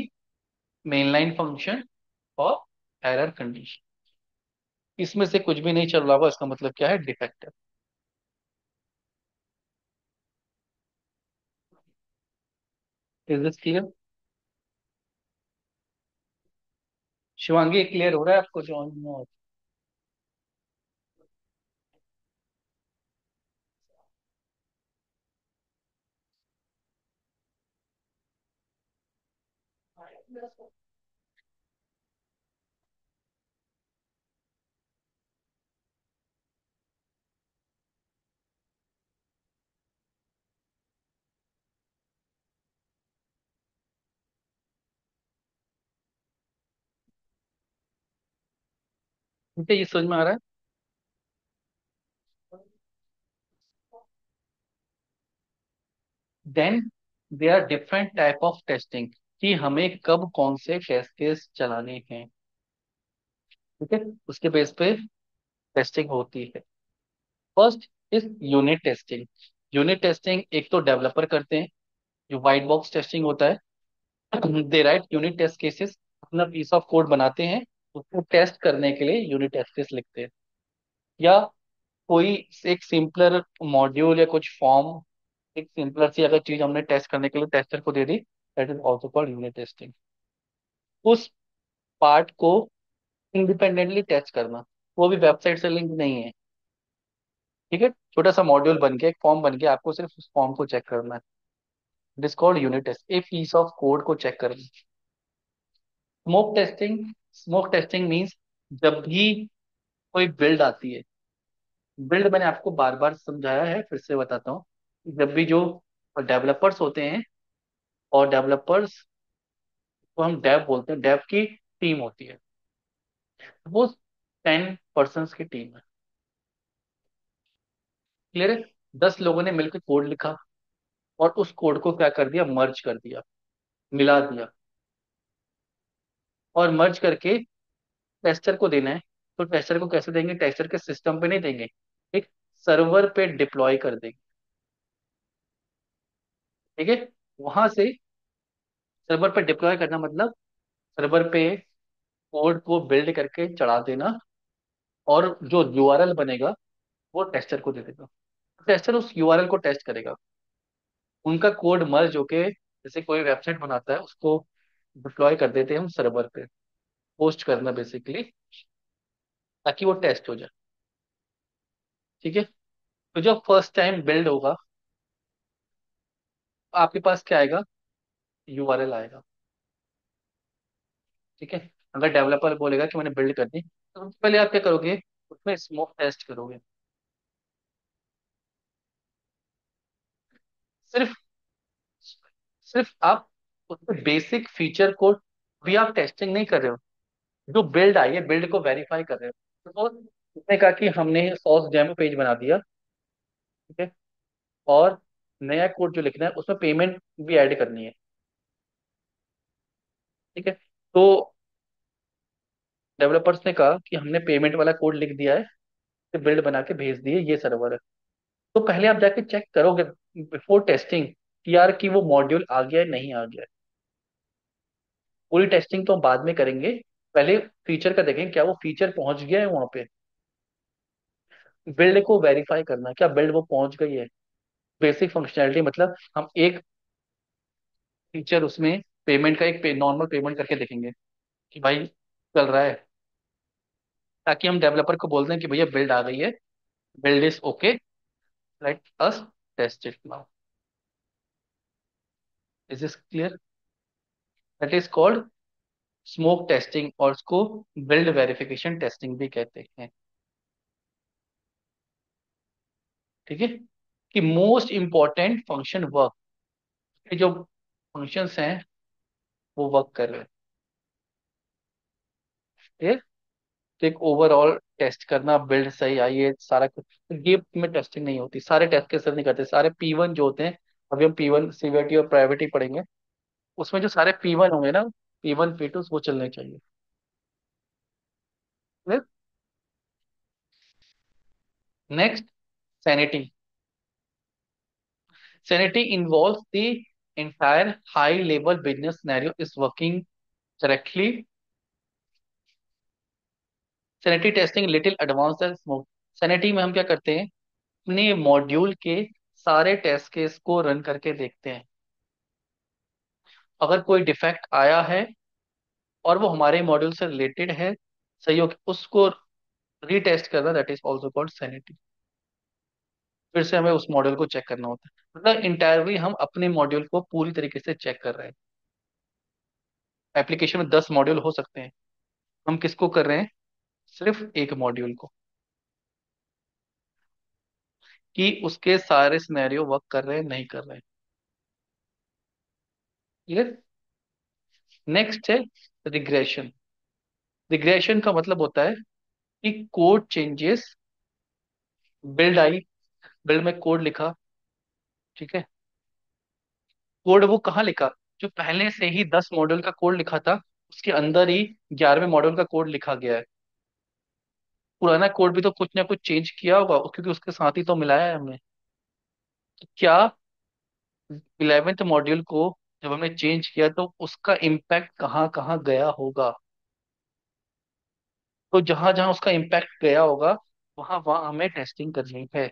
mainline function, और एरर कंडीशन। इसमें से कुछ भी नहीं चल रहा होगा, इसका मतलब क्या है? डिफेक्ट है। Is this clear? Shivangi clear हो रहा है आपको जो? ठीक है, ये समझ में आ रहा है? Then they are different type of testing, कि हमें कब कौन से टेस्ट केस चलाने हैं। ठीक है, उसके बेस पे टेस्टिंग होती है। First is unit testing. Unit testing एक तो डेवलपर करते हैं, जो व्हाइट बॉक्स टेस्टिंग होता है। दे राइट यूनिट टेस्ट केसेस, अपना पीस ऑफ कोड बनाते हैं, उसको टेस्ट करने के लिए यूनिट टेस्ट केस लिखते हैं। या कोई एक सिंपलर मॉड्यूल या कुछ फॉर्म, एक सिंपलर सी अगर चीज हमने टेस्ट करने के लिए टेस्टर को दे दी, that is also called unit testing. उस पार्ट को इंडिपेंडेंटली टेस्ट करना, वो भी वेबसाइट से लिंक नहीं है। ठीक है, छोटा सा मॉड्यूल बन के, एक फॉर्म बन के, आपको सिर्फ उस फॉर्म को चेक करना है। It is called unit test, एक पीस ऑफ कोड को चेक करना। Smoke testing. Smoke testing means जब भी कोई बिल्ड आती है, बिल्ड मैंने आपको बार बार समझाया है, फिर से बताता हूँ। जब भी जो डेवलपर्स होते हैं, और डेवलपर्स को हम डेव बोलते हैं, डेव की टीम होती है, वो 10 पर्सन की टीम है। क्लियर है? 10 लोगों ने मिलकर कोड लिखा, और उस कोड को क्या कर दिया? मर्ज कर दिया, मिला दिया। और मर्ज करके टेस्टर को देना है। तो टेस्टर को कैसे देंगे? टेस्टर के सिस्टम पे नहीं देंगे, एक सर्वर पे डिप्लॉय कर देंगे। ठीक है, वहां से सर्वर पे डिप्लॉय करना मतलब सर्वर पे कोड को बिल्ड करके चढ़ा देना, और जो यूआरएल बनेगा वो टेस्टर को दे देगा। टेस्टर उस यूआरएल को टेस्ट करेगा। उनका कोड मर्ज होके, जैसे कोई वेबसाइट बनाता है, उसको डिप्लॉय कर देते हैं हम सर्वर पे, पोस्ट करना बेसिकली, ताकि वो टेस्ट हो जाए। ठीक है, तो जब फर्स्ट टाइम बिल्ड होगा, आपके पास क्या आएगा? यूआरएल आएगा। ठीक है, अगर डेवलपर बोलेगा कि मैंने बिल्ड कर दी, तो सबसे पहले आप क्या करोगे? उसमें स्मोक टेस्ट करोगे। सिर्फ सिर्फ आप उसमें बेसिक फीचर को भी आप टेस्टिंग नहीं कर रहे हो, जो बिल्ड आई है बिल्ड को वेरीफाई कर रहे हो। तो उसने कहा कि हमने सॉस डेमो पेज बना दिया, ठीक है, और नया कोड जो लिखना है उसमें पेमेंट भी ऐड करनी है। ठीक है, तो डेवलपर्स ने कहा कि हमने पेमेंट वाला कोड लिख दिया है, फिर बिल्ड बना के भेज दिए, ये सर्वर है। तो पहले आप जाके चेक करोगे बिफोर टेस्टिंग कि यार कि वो मॉड्यूल आ गया है नहीं आ गया है। पूरी टेस्टिंग तो हम बाद में करेंगे, पहले फीचर का देखें क्या वो फीचर पहुंच गया है वहां पे। बिल्ड को वेरीफाई करना, क्या बिल्ड वो पहुंच गई है। बेसिक फंक्शनैलिटी मतलब हम एक फीचर उसमें पेमेंट का एक नॉर्मल पेमेंट करके देखेंगे कि भाई चल रहा है, ताकि हम डेवलपर को बोल दें कि भैया बिल्ड आ गई है, build is okay, let us test it now. Is this clear? That is called smoke testing, और उसको बिल्ड वेरिफिकेशन टेस्टिंग भी कहते हैं। ठीक है, कि मोस्ट इंपॉर्टेंट फंक्शन वर्क, ये जो फंक्शंस हैं वो वर्क कर रहे हैं। ये तो एक ओवरऑल टेस्ट करना, बिल्ड सही आई है सारा कुछ, ये में टेस्टिंग नहीं होती, सारे टेस्ट के सर नहीं करते, सारे P1 जो होते हैं, अभी हम P1 सीवीटी और प्रायोरिटी पढ़ेंगे, उसमें जो सारे P1 होंगे ना, P1 P2 वो चलने चाहिए। Next, sanity. Sanity involves the entire high level business scenario is working correctly। Sanity testing little advance है स्मोक। सैनिटी में हम क्या करते हैं, अपने मॉड्यूल के सारे टेस्ट केस को रन करके देखते हैं, अगर कोई डिफेक्ट आया है और वो हमारे मॉड्यूल से रिलेटेड है, सही हो, उसको रीटेस्ट करना, that is also called sanity. फिर से हमें उस मॉड्यूल को चेक करना होता है, मतलब इंटायरली हम अपने मॉड्यूल को पूरी तरीके से चेक कर रहे हैं। एप्लीकेशन में 10 मॉड्यूल हो सकते हैं, हम किसको कर रहे हैं, सिर्फ एक मॉड्यूल को, कि उसके सारे सिनेरियो वर्क कर रहे हैं नहीं कर रहे हैं। क्लियर। नेक्स्ट है रिग्रेशन। रिग्रेशन का मतलब होता है कि code changes, build I, build में कोड लिखा, ठीक है, कोड वो कहाँ लिखा, जो पहले से ही 10 मॉड्यूल का कोड लिखा था, उसके अंदर ही 11वें मॉड्यूल का कोड लिखा गया है। पुराना कोड भी तो कुछ ना कुछ चेंज किया होगा, क्योंकि उसके साथ ही तो मिलाया है हमने। तो क्या 11वें मॉड्यूल को जब हमने चेंज किया तो उसका इम्पैक्ट कहाँ कहाँ गया होगा, तो जहां जहां उसका इम्पैक्ट गया होगा, वहां वहां हमें टेस्टिंग करनी है।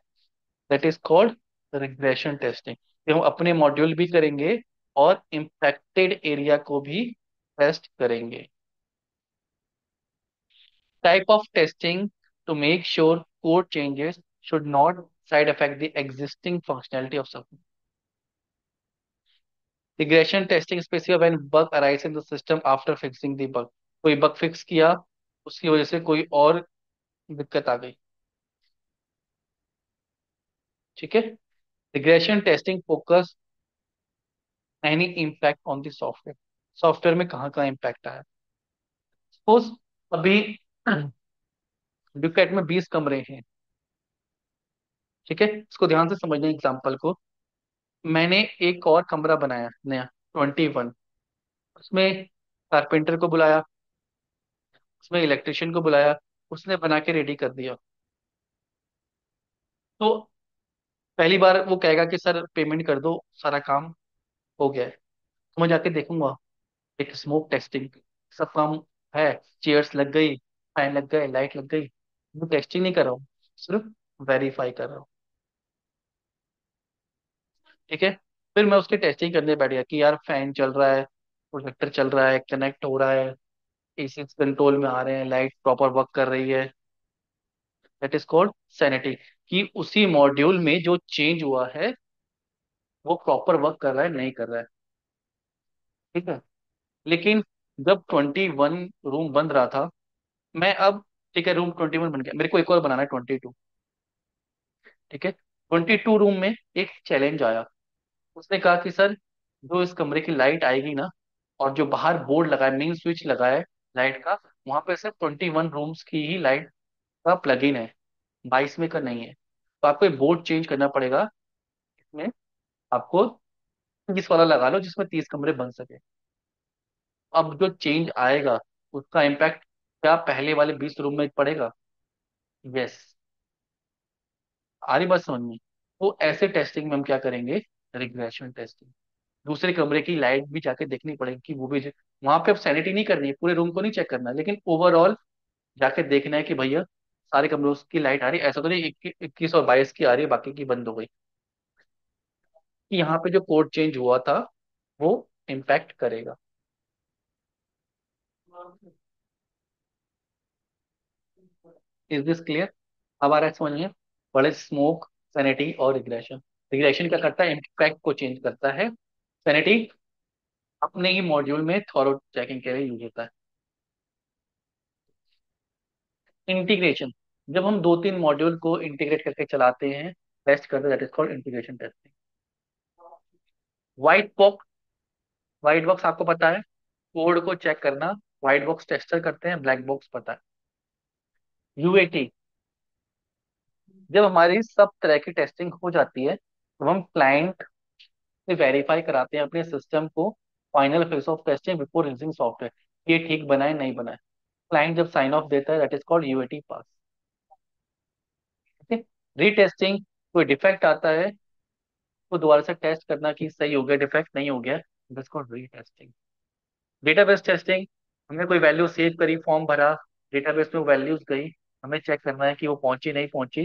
That is called regression testing. ये हम अपने मॉड्यूल भी करेंगे और इम्पैक्टेड एरिया को भी टेस्ट करेंगे। Type of testing to make sure code changes should not side affect the existing functionality of software. Regression testing specify when bug arise in the system after fixing the bug. कोई bug fix किया, उसकी वजह से कोई और दिक्कत आ गई, ठीक है। Regression testing focus any impact on the software, software में कहाँ कहाँ इम्पैक्ट आया। सपोज अभी डुकेट में 20 कमरे हैं, ठीक है, इसको ध्यान से समझना एग्जाम्पल को। मैंने एक और कमरा बनाया नया, 21, उसमें कारपेंटर को बुलाया, उसमें इलेक्ट्रिशियन को बुलाया, उसने बना के रेडी कर दिया। तो पहली बार वो कहेगा कि सर पेमेंट कर दो, सारा काम हो गया है। तो मैं जाके देखूंगा, एक स्मोक टेस्टिंग, सब काम है, चेयर्स लग गई, फैन लग गए, लाइट लग गई, मैं टेस्टिंग नहीं कर रहा हूँ, सिर्फ वेरीफाई कर रहा हूँ, ठीक है। फिर मैं उसकी टेस्टिंग करने बैठ गया कि यार फैन चल रहा है, प्रोजेक्टर चल रहा है, कनेक्ट हो रहा है, एसी कंट्रोल में आ रहे हैं, लाइट प्रॉपर वर्क कर रही है। दैट इज कॉल्ड सैनिटी, कि उसी मॉड्यूल में जो चेंज हुआ है वो प्रॉपर वर्क कर रहा है नहीं कर रहा है, ठीक है। लेकिन जब 21 रूम बन रहा था, मैं अब, ठीक है, रूम 21 बन गया, मेरे को एक और बनाना है 22, ठीक है। 22 रूम में एक चैलेंज आया, उसने कहा कि सर जो इस कमरे की लाइट आएगी ना, और जो बाहर बोर्ड लगा है, मेन स्विच लगा है लाइट का, वहां पे सिर्फ 21 रूम्स की ही लाइट का प्लग इन है, 22 में का नहीं है। तो आपको एक बोर्ड चेंज करना पड़ेगा, इसमें आपको 30 वाला लगा लो जिसमें 30 कमरे बन सके। अब जो चेंज आएगा उसका इम्पैक्ट क्या पहले वाले 20 रूम में पड़ेगा? यस। आ रही बात समझ में? तो ऐसे टेस्टिंग में हम क्या करेंगे, रिग्रेशन टेस्टिंग, दूसरे कमरे की लाइट भी जाके देखनी पड़ेगी कि वो भी, वहां पे अब सैनिटी नहीं करनी है, पूरे रूम को नहीं चेक करना, लेकिन ओवरऑल जाके देखना है कि भैया सारे कमरों की लाइट आ रही है, ऐसा तो नहीं 21 और 22 की आ रही है बाकी की बंद हो गई, कि यहाँ पे जो कोड चेंज हुआ था वो इम्पैक्ट करेगा। Is this clear? अब आ रहा है समझ में? बड़े स्मोक, सैनिटी और रिग्रेशन। रिग्रेशन क्या करता है, इम्पैक्ट को चेंज करता है। सैनिटी अपने ही मॉड्यूल में थॉरो चेकिंग के लिए यूज होता है। इंटीग्रेशन, जब हम 2-3 मॉड्यूल को इंटीग्रेट करके चलाते हैं, टेस्ट करते हैं, that is called integration testing. White box, white box आपको पता है, कोड को चेक करना, व्हाइट बॉक्स टेस्टर करते हैं, ब्लैक बॉक्स पता है। यूएटी, जब हमारी सब तरह की टेस्टिंग हो जाती है तो हम क्लाइंट से वेरीफाई कराते हैं अपने सिस्टम को, final face of testing before using software, ये ठीक बना है नहीं बना है। क्लाइंट जब साइन ऑफ देता है दैट इज कॉल्ड यूएटी पास। ठीक है। रीटेस्टिंग, कोई डिफेक्ट आता है तो दोबारा से टेस्ट करना कि सही हो गया, डिफेक्ट नहीं हो गया, that is called retesting. Database testing, हमने कोई वैल्यू सेव करी, फॉर्म भरा, डेटाबेस में वैल्यूज गई, हमें चेक करना है कि वो पहुंची नहीं पहुंची,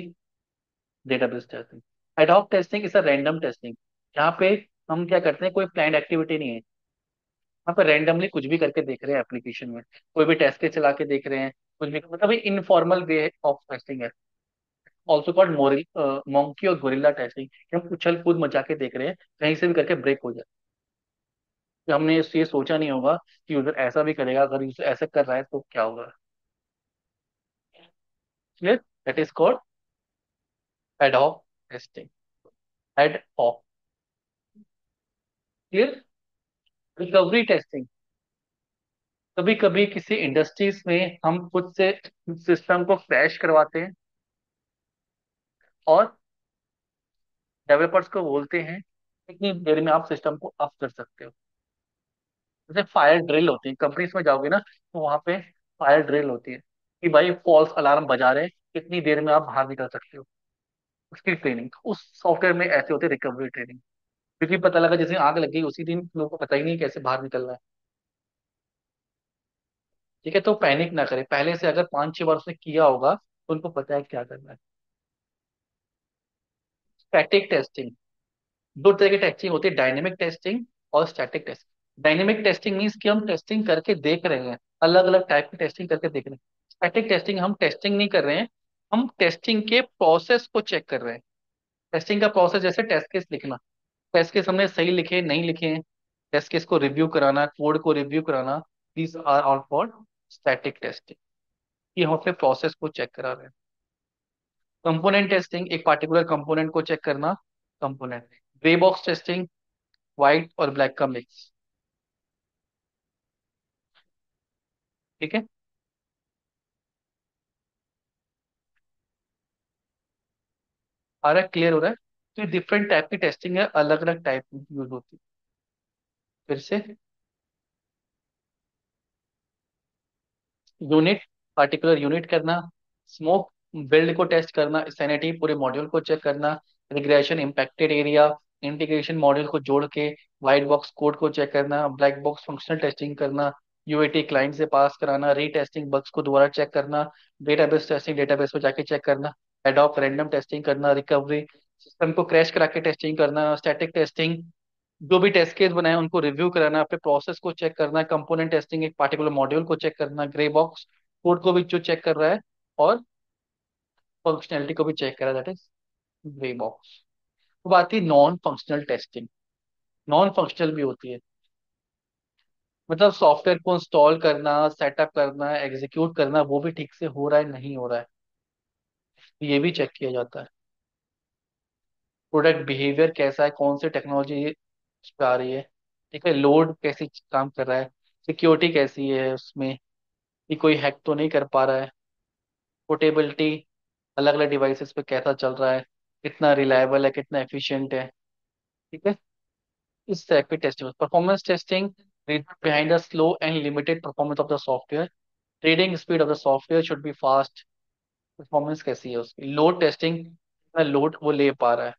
database testing. Ad hoc testing is a random testing, जहाँ पे हम क्या करते हैं, कोई प्लान्ड एक्टिविटी नहीं है, वहाँ पे रैंडमली कुछ भी करके देख रहे हैं एप्लीकेशन में, कोई भी टेस्ट के चला के देख रहे हैं, कुछ भी, मतलब इनफॉर्मल वे ऑफ टेस्टिंग है। ऑल्सो कॉल्ड मोरिल मोंकी और गोरिल्ला टेस्टिंग, कि हम उछल कूद मचा के देख रहे हैं, कहीं से भी करके ब्रेक हो जाए। कि हमने ये सोचा नहीं होगा कि यूजर ऐसा भी करेगा, अगर यूजर ऐसा कर रहा है तो क्या होगा। Clear, that is called ad hoc testing. Ad hoc. Clear. Recovery testing, कभी कभी किसी इंडस्ट्रीज में हम खुद से सिस्टम को क्रैश करवाते हैं और डेवलपर्स को बोलते हैं कितनी देर में आप सिस्टम को अप कर सकते हो। जैसे फायर ड्रिल होती है, कंपनीज में जाओगे ना तो वहां पे फायर ड्रिल होती है कि भाई फॉल्स अलार्म बजा रहे हैं, कितनी देर में आप बाहर निकल सकते हो, उसकी ट्रेनिंग। उस सॉफ्टवेयर में ऐसे होती है रिकवरी ट्रेनिंग, क्योंकि पता लगा जैसे आग लग गई उसी दिन लोगों को पता ही नहीं कैसे बाहर निकलना है। ठीक है, तो पैनिक ना करें, पहले से अगर 5-6 बार उसने किया होगा तो उनको पता है क्या करना है। स्टैटिक टेस्टिंग, दो तरह की टेस्टिंग होती है, डायनेमिक टेस्टिंग और static testing. Dynamic testing means कि हम टेस्टिंग करके देख रहे हैं, अलग अलग टाइप की टेस्टिंग करके देख रहे हैं। स्टैटिक टेस्टिंग, हम टेस्टिंग नहीं कर रहे हैं, हम टेस्टिंग के प्रोसेस को चेक कर रहे हैं। टेस्टिंग का प्रोसेस जैसे टेस्ट केस लिखना, टेस्ट केस हमने सही लिखे नहीं लिखे हैं, टेस्ट केस को रिव्यू कराना, कोड को रिव्यू कराना, these are all for static testing, कि हम अपने प्रोसेस को चेक करा रहे हैं। कंपोनेंट टेस्टिंग, एक पार्टिकुलर कंपोनेंट को चेक करना, component. Grey box testing, white और ब्लैक का मिक्स। ठीक है। आ रहा है, क्लियर हो रहा है। तो ये डिफरेंट टाइप की टेस्टिंग है, अलग अलग टाइप की यूज होती है। फिर से, यूनिट, पार्टिकुलर यूनिट करना, स्मोक बिल्ड को टेस्ट करना, सैनिटी पूरे मॉड्यूल को चेक करना, regression impacted area, integration module को जोड़ के, व्हाइट बॉक्स कोड को चेक करना, ब्लैक बॉक्स फंक्शनल टेस्टिंग करना, यूएटी क्लाइंट से पास कराना, रीटेस्टिंग बग्स को दोबारा चेक करना, डेटाबेस टेस्टिंग डेटाबेस पे जाके चेक करना, एडॉक रैंडम टेस्टिंग करना, रिकवरी सिस्टम को क्रैश करा के टेस्टिंग करना, स्टैटिक टेस्टिंग जो भी टेस्ट केस बनाए उनको रिव्यू कराना, अपने प्रोसेस को चेक करना, कंपोनेंट टेस्टिंग एक पार्टिकुलर मॉड्यूल को चेक करना, ग्रे बॉक्स कोड को भी जो चेक कर रहा है, और फंक्शनैलिटी को भी चेक कर रहा है, दैट इज ग्रे बॉक्स। तो बात थी non functional testing. Non functional भी होती है, मतलब सॉफ्टवेयर को इंस्टॉल करना, सेटअप करना, एग्जीक्यूट करना, वो भी ठीक से हो रहा है नहीं हो रहा है, ये भी चेक किया जाता है। प्रोडक्ट बिहेवियर कैसा है, कौन सी टेक्नोलॉजी आ रही है, ठीक है, लोड कैसी काम कर रहा है, सिक्योरिटी कैसी है उसमें, कि कोई हैक तो नहीं कर पा रहा है, पोर्टेबिलिटी अलग अलग डिवाइसेस पे कैसा चल रहा है, कितना रिलायबल है, कितना एफिशिएंट है। ठीक है। इस तरह की testing, performance testing, behind the slow and limited performance of the software, trading speed of the software should be fast, performance कैसी है उसकी, लोड टेस्टिंग, कितना लोड वो ले पा रहा है,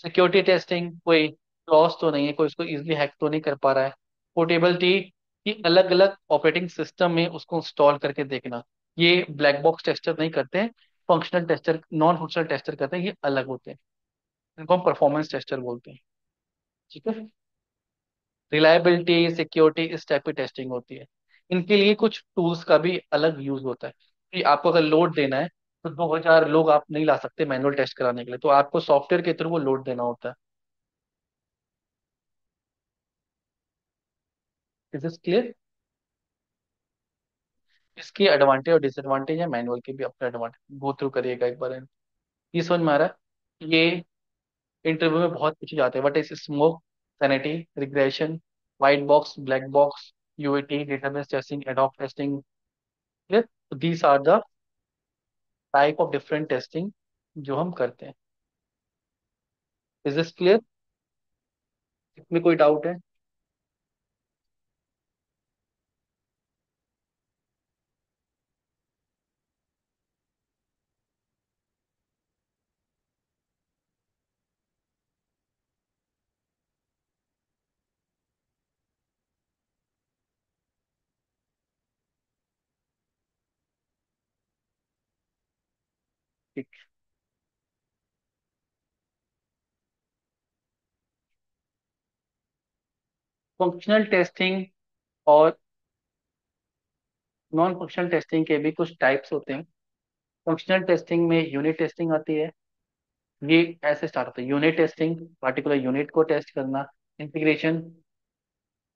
सिक्योरिटी टेस्टिंग, कोई लॉस तो नहीं है, कोई उसको इजिली हैक तो नहीं कर पा रहा है, पोर्टेबिलिटी की अलग अलग ऑपरेटिंग सिस्टम में उसको इंस्टॉल करके देखना, ये ब्लैक बॉक्स टेस्टर नहीं करते हैं, functional tester non functional tester करते हैं, ये अलग होते हैं, इनको हम परफॉर्मेंस टेस्टर बोलते हैं। ठीक है। रिलायबिलिटी, सिक्योरिटी, इस टाइप की टेस्टिंग होती है। इनके लिए कुछ टूल्स का भी अलग यूज होता है, कि आपको अगर लोड देना है तो 2000 लोग आप नहीं ला सकते मैनुअल टेस्ट कराने के लिए, तो आपको सॉफ्टवेयर के थ्रू वो लोड देना होता है। Is this clear. इसकी एडवांटेज और डिसएडवांटेज है, मैनुअल के भी अपने एडवांटेज, गो थ्रू करिएगा एक बार। ये समझ में आ रहा है। ये इंटरव्यू में बहुत पूछे जाते हैं, what is smoke, sanity, regression, white box, black box, UAT, database testing, adhoc testing. Clear? These are the type of different testing जो हम करते हैं। Is this clear? इसमें कोई डाउट है? ठीक। फंक्शनल टेस्टिंग और नॉन फंक्शनल टेस्टिंग के भी कुछ टाइप्स होते हैं। फंक्शनल टेस्टिंग में यूनिट टेस्टिंग आती है। ये ऐसे स्टार्ट होता है, यूनिट टेस्टिंग, पार्टिकुलर यूनिट को टेस्ट करना। इंटीग्रेशन,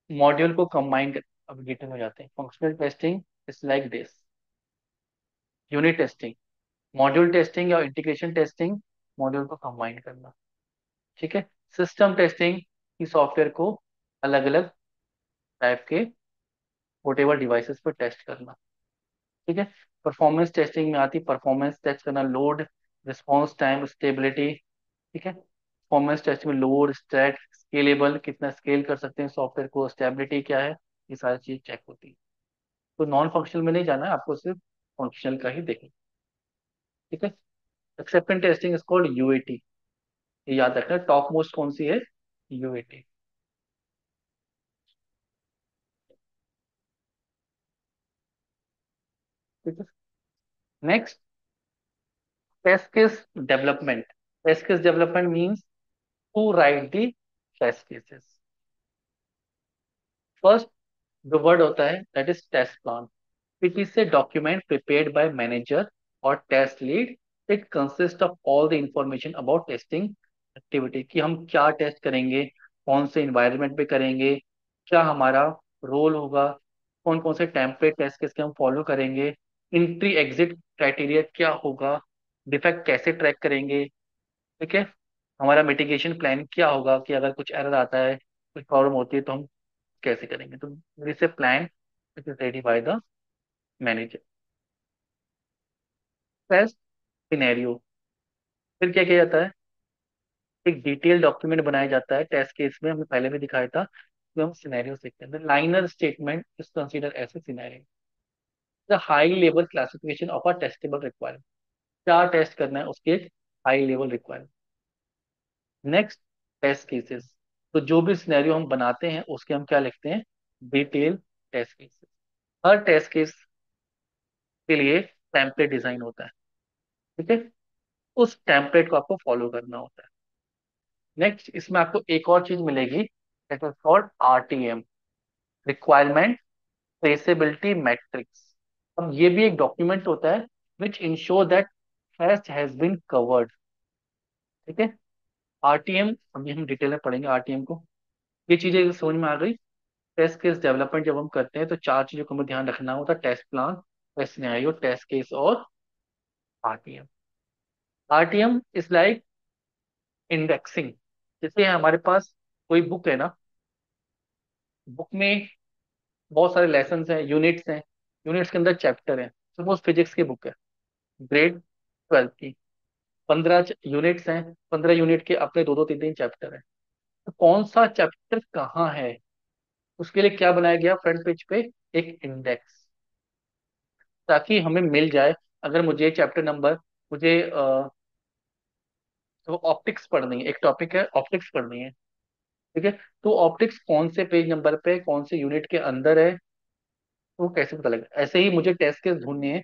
मॉड्यूल को कंबाइन कर, अब डिटेल हो जाते हैं। Functional testing is like this: unit testing, module testing या इंटीग्रेशन टेस्टिंग, मॉड्यूल को कंबाइन करना। ठीक है। सिस्टम टेस्टिंग की सॉफ्टवेयर को अलग अलग टाइप के पोर्टेबल डिवाइसेस पर टेस्ट करना। ठीक है। परफॉर्मेंस टेस्टिंग में आती, परफॉर्मेंस टेस्ट करना, लोड, रिस्पॉन्स टाइम, स्टेबिलिटी। ठीक है। परफॉर्मेंस टेस्ट में लोड, स्टैट, स्केलेबल, कितना स्केल कर सकते हैं सॉफ्टवेयर को, स्टेबिलिटी क्या है, ये सारी चीज चेक होती है। तो नॉन फंक्शनल में नहीं जाना है आपको, सिर्फ फंक्शनल का ही देखना। ठीक है। Acceptance testing is called UAT. ये याद रखना, टॉप मोस्ट कौन सी है? यूएटी। ठीक है। Next, test case development. Test case development means to write the test cases. First जो वर्ड होता है that is test plan. It is a document prepared by manager और test lead. It consist of all the information about testing activity, कि हम क्या test करेंगे, कौन से इन्वायरमेंट पे करेंगे, क्या हमारा रोल होगा, कौन कौन से टेम्पलेट टेस्ट केस के हम फॉलो करेंगे, एंट्री एग्जिट क्राइटेरिया क्या होगा, डिफेक्ट कैसे ट्रैक करेंगे। ठीक है। हमारा मिटिगेशन प्लान क्या होगा, कि अगर कुछ एरर आता है, कुछ प्रॉब्लम होती है तो हम कैसे करेंगे। तो this a plan it is ready by the manager. Test scenario, फिर क्या किया जाता है? एक डिटेल डॉक्यूमेंट बनाया जाता है। टेस्ट केस में हमने पहले भी दिखाया था, तो हम सिनेरियो सीखते हैं। Liner statement is consider as a scenario, the high level classification of a testable requirement. क्या टेस्ट करना है उसके high level requirement. Next, test cases. तो जो भी सिनेरियो हम बनाते हैं उसके हम क्या लिखते हैं? Detail test cases. हर टेस्ट केस के लिए टेम्पलेट डिजाइन होता है। ठीक है। उस टेम्पलेट को आपको फॉलो करना होता है। नेक्स्ट, इसमें आपको एक और चीज मिलेगी, that is called RTM, requirement traceability matrix. अब ये भी एक डॉक्यूमेंट होता है which ensure that test has been covered. ठीक है। आरटीएम अभी हम डिटेल में पढ़ेंगे आरटीएम को। ये चीजें समझ में आ गई। टेस्ट केस डेवलपमेंट जब हम करते हैं तो चार चीजों को हमें ध्यान रखना होता है: test plan, test scenario, test case और RTM. RTM is like indexing. जैसे हमारे पास कोई बुक है ना, बुक में बहुत सारे लेसन हैं, यूनिट्स हैं, यूनिट्स के अंदर चैप्टर हैं। सपोज फिजिक्स की बुक है, ग्रेड 12 की, 15 यूनिट्स हैं, 15 यूनिट के अपने दो दो तीन तीन चैप्टर हैं। तो कौन सा चैप्टर कहाँ है, उसके लिए क्या बनाया गया फ्रंट पेज पे? एक इंडेक्स, ताकि हमें मिल जाए। अगर मुझे चैप्टर नंबर, मुझे तो ऑप्टिक्स पढ़नी है, एक टॉपिक है ऑप्टिक्स पढ़नी है। ठीक है। तो ऑप्टिक्स कौन से पेज नंबर पे, कौन से यूनिट के अंदर है, तो कैसे पता लगेगा? ऐसे ही मुझे टेस्ट केस ढूंढनी है।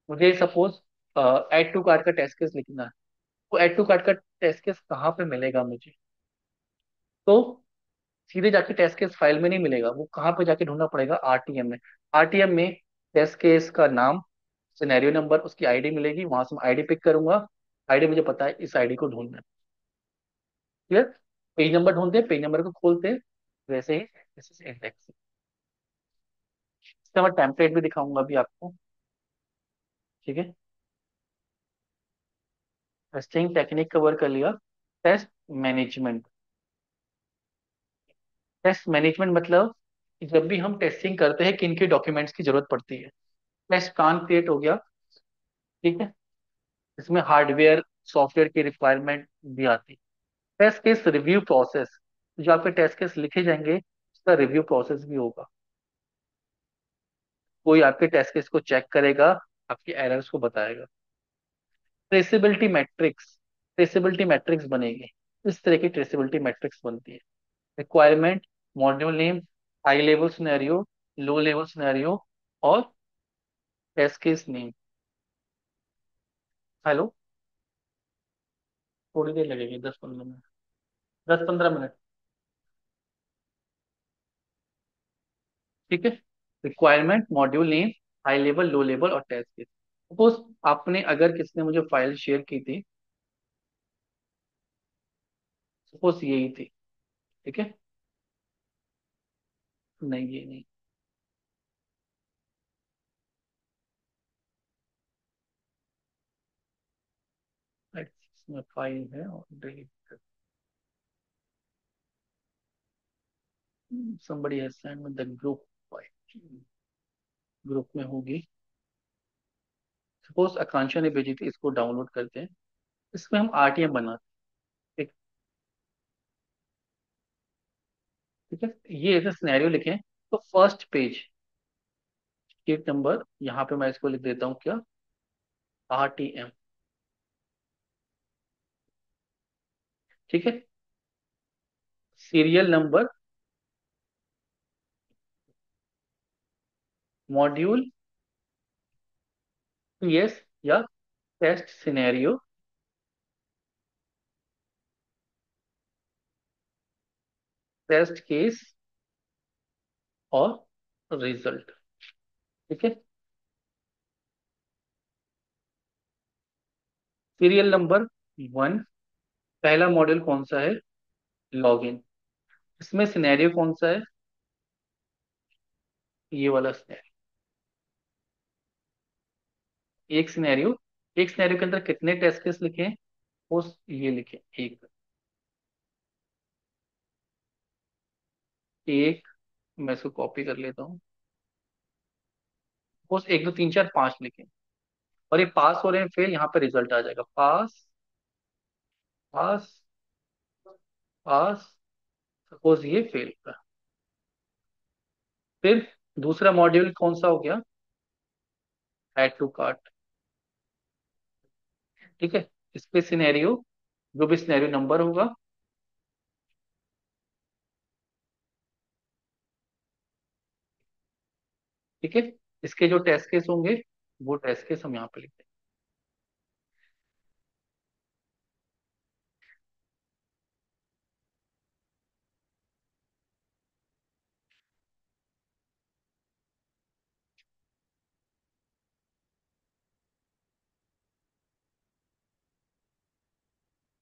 मुझे सपोज एड टू कार्ट का टेस्ट केस लिखना है, तो एड टू कार्ट का टेस्ट केस कहाँ पे मिलेगा मुझे? तो सीधे जाके टेस्ट केस फाइल में नहीं मिलेगा, वो कहाँ पे जाके ढूंढना पड़ेगा? आरटीएम में। आरटीएम में टेस्ट केस का नाम, सिनेरियो नंबर, उसकी आईडी मिलेगी, वहां से मैं आईडी पिक करूंगा। आईडी मुझे पता है, इस आईडी को ढूंढना है। क्लियर? पेज नंबर ढूंढते हैं, पेज नंबर को खोलते हैं, वैसे ही दिस इज इंडेक्स। इसका मैं टेम्पलेट भी दिखाऊंगा अभी आपको। ठीक है। टेस्टिंग टेक्निक कवर कर लिया। Test management. टेस्ट मैनेजमेंट मतलब जब भी हम टेस्टिंग करते हैं किन के डॉक्यूमेंट्स की जरूरत पड़ती है। टेस्ट प्लान क्रिएट हो गया, ठीक है। इसमें हार्डवेयर सॉफ्टवेयर की रिक्वायरमेंट भी आती है। टेस्ट केस रिव्यू प्रोसेस, जो आपके टेस्ट केस लिखे जाएंगे उसका रिव्यू प्रोसेस भी होगा। कोई आपके टेस्ट केस को चेक करेगा, आपकी एरर्स को बताएगा। ट्रेसेबिलिटी मैट्रिक्स, ट्रेसेबिलिटी मैट्रिक्स बनेगी। इस तरह की ट्रेसेबिलिटी मैट्रिक्स बनती है। Requirement, module name, high level scenario, low level scenario, और टेस्ट केस नेम। हेलो, थोड़ी देर लगेगी, 10-15 मिनट, 10-15 मिनट, ठीक है। Requirement, module name, high level, low level और टेस्ट केस। सपोज आपने, अगर किसने मुझे फाइल शेयर की थी, सपोज यही थी, ठीक है। नहीं, ये नहीं। इसमें फाइल है और delete, somebody has sent me the group file, group में होगी। सपोज आकांक्षा ने भेजी थी, इसको डाउनलोड करते हैं। इसमें हम आरटीएम बनाते हैं, ठीक। ठीक है, ये ऐसे सिनेरियो लिखें। तो फर्स्ट पेज, शीट नंबर, यहाँ पे मैं इसको लिख देता हूँ क्या, आरटीएम, ठीक है। सीरियल नंबर, मॉड्यूल, पीएस या टेस्ट सिनेरियो, टेस्ट केस और रिजल्ट, ठीक है। सीरियल नंबर 1, पहला मॉड्यूल कौन सा है, लॉगिन। इसमें सिनेरियो कौन सा है, ये वाला सिनेरियो। एक सिनेरियो, एक सिनेरियो के अंदर कितने टेस्ट केस लिखे हैं, उस ये लिखे एक, एक। मैं इसको कॉपी कर लेता हूँ। उस 1 2 3 4 5 लिखे, और ये पास हो रहे हैं फेल, यहाँ पे रिजल्ट आ जाएगा, पास, पास, पास। सपोज ये फेल का। फिर दूसरा मॉड्यूल कौन सा हो गया, ऐड टू कार्ट, ठीक है। इस पे सिनेरियो, जो भी सिनेरियो नंबर होगा, ठीक है। इसके जो टेस्ट केस होंगे, वो टेस्ट केस हम यहाँ पे लिखते हैं।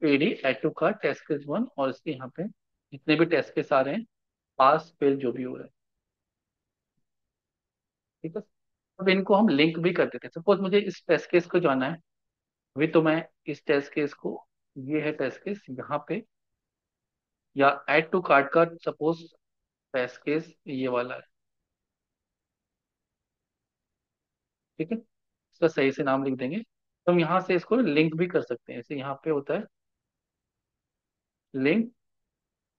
एडी add to cart test case 1, और इसके यहाँ पे जितने भी टेस्ट केस आ रहे हैं, पास फेल जो भी हो रहा है, ठीक है। अब इनको हम लिंक भी कर देते हैं। सपोज मुझे इस टेस्ट केस को जाना है, अभी तो मैं इस टेस्ट केस को, ये है टेस्ट केस यहाँ पे, या ऐड टू कार्ट का सपोज टेस्ट केस ये वाला है, ठीक है। इसका सही से नाम लिख देंगे। तो हम यहाँ से इसको लिंक भी कर सकते हैं, जैसे यहाँ पे होता है लिंक,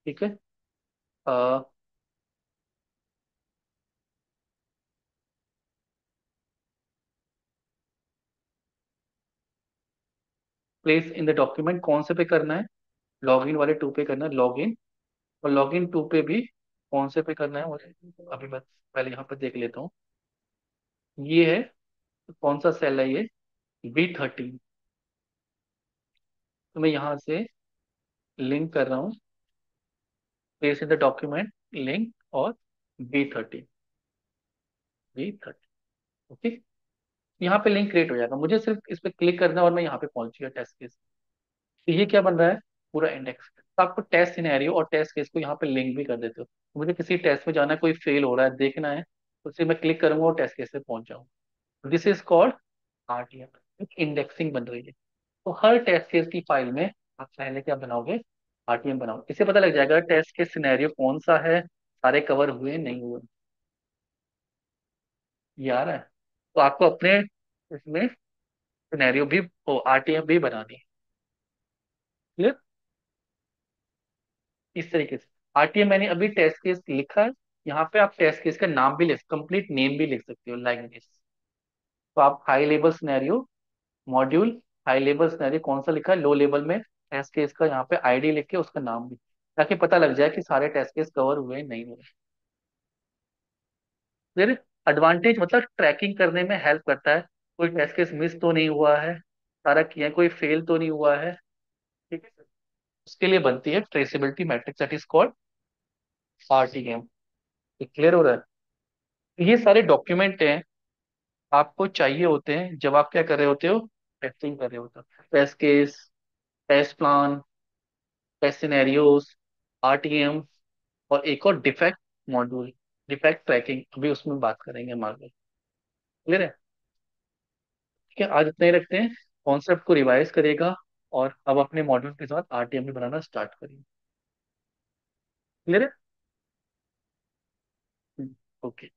ठीक है। प्लेस इन द डॉक्यूमेंट कौन से पे करना है, लॉगिन वाले 2 पे करना है, लॉगिन। और लॉगिन 2 पे भी कौन से पे करना है मुझे, अभी मैं पहले यहाँ पे देख लेता हूँ। ये है, कौन सा सेल है ये, B13। तो मैं यहाँ से लिंक कर रहा हूँ, place in the document link, और B13, B13, ओके। यहाँ पे लिंक क्रिएट हो जाएगा, मुझे सिर्फ इस पे क्लिक करना है और मैं यहाँ पे पहुंच गया टेस्ट केस। तो ये क्या बन रहा है, पूरा इंडेक्स। तो आपको टेस्ट सिनेरियो और टेस्ट केस को यहाँ पे लिंक भी कर देते हो। तो मुझे किसी टेस्ट में जाना है, कोई फेल हो रहा है देखना है, तो उसे मैं क्लिक करूंगा और टेस्ट केस पे पहुंच जाऊंगा। This is called RTM, indexing बन रही है। तो हर टेस्ट केस की फाइल में आप पहले क्या बनाओगे, आरटीएम बनाओगे। इससे पता लग जाएगा टेस्ट केस सिनेरियो कौन सा है, सारे कवर हुए नहीं हुए। यार है, तो आपको अपने इसमें सिनेरियो भी, आरटीएम भी बनानी है। क्लियर? इस तरीके से आरटीएम मैंने अभी टेस्ट केस लिखा है। यहाँ पे आप टेस्ट केस का नाम भी लिख, कंप्लीट नेम भी लिख सकते हो, लाइक दिस। तो आप high level scenario module, high level scenario कौन सा लिखा है, लो लेवल में टेस्ट केस का यहाँ पे आईडी लिख के उसका नाम भी, ताकि पता लग जाए कि सारे टेस्ट केस कवर हुए नहीं हुए। फिर एडवांटेज मतलब ट्रैकिंग करने में हेल्प करता है, कोई टेस्ट केस मिस तो नहीं हुआ है, सारा किया है, कोई फेल तो नहीं हुआ है। ठीक है, उसके लिए बनती है traceability matrix, that is called RTM. Clear हो रहा है? तो ये सारे डॉक्यूमेंट हैं, आपको चाहिए होते हैं जब आप क्या कर रहे होते हो, टेस्टिंग कर रहे होते हो। Test case, test plan, test scenarios, RTM, और एक और डिफेक्ट मॉड्यूल, डिफेक्ट ट्रैकिंग, अभी उसमें बात करेंगे हम आगे। क्लियर है? ठीक है, आज इतना ही रखते हैं, कॉन्सेप्ट को रिवाइज करेगा, और अब अपने मॉड्यूल के साथ आरटीएम भी बनाना स्टार्ट करिए। क्लियर है? ओके।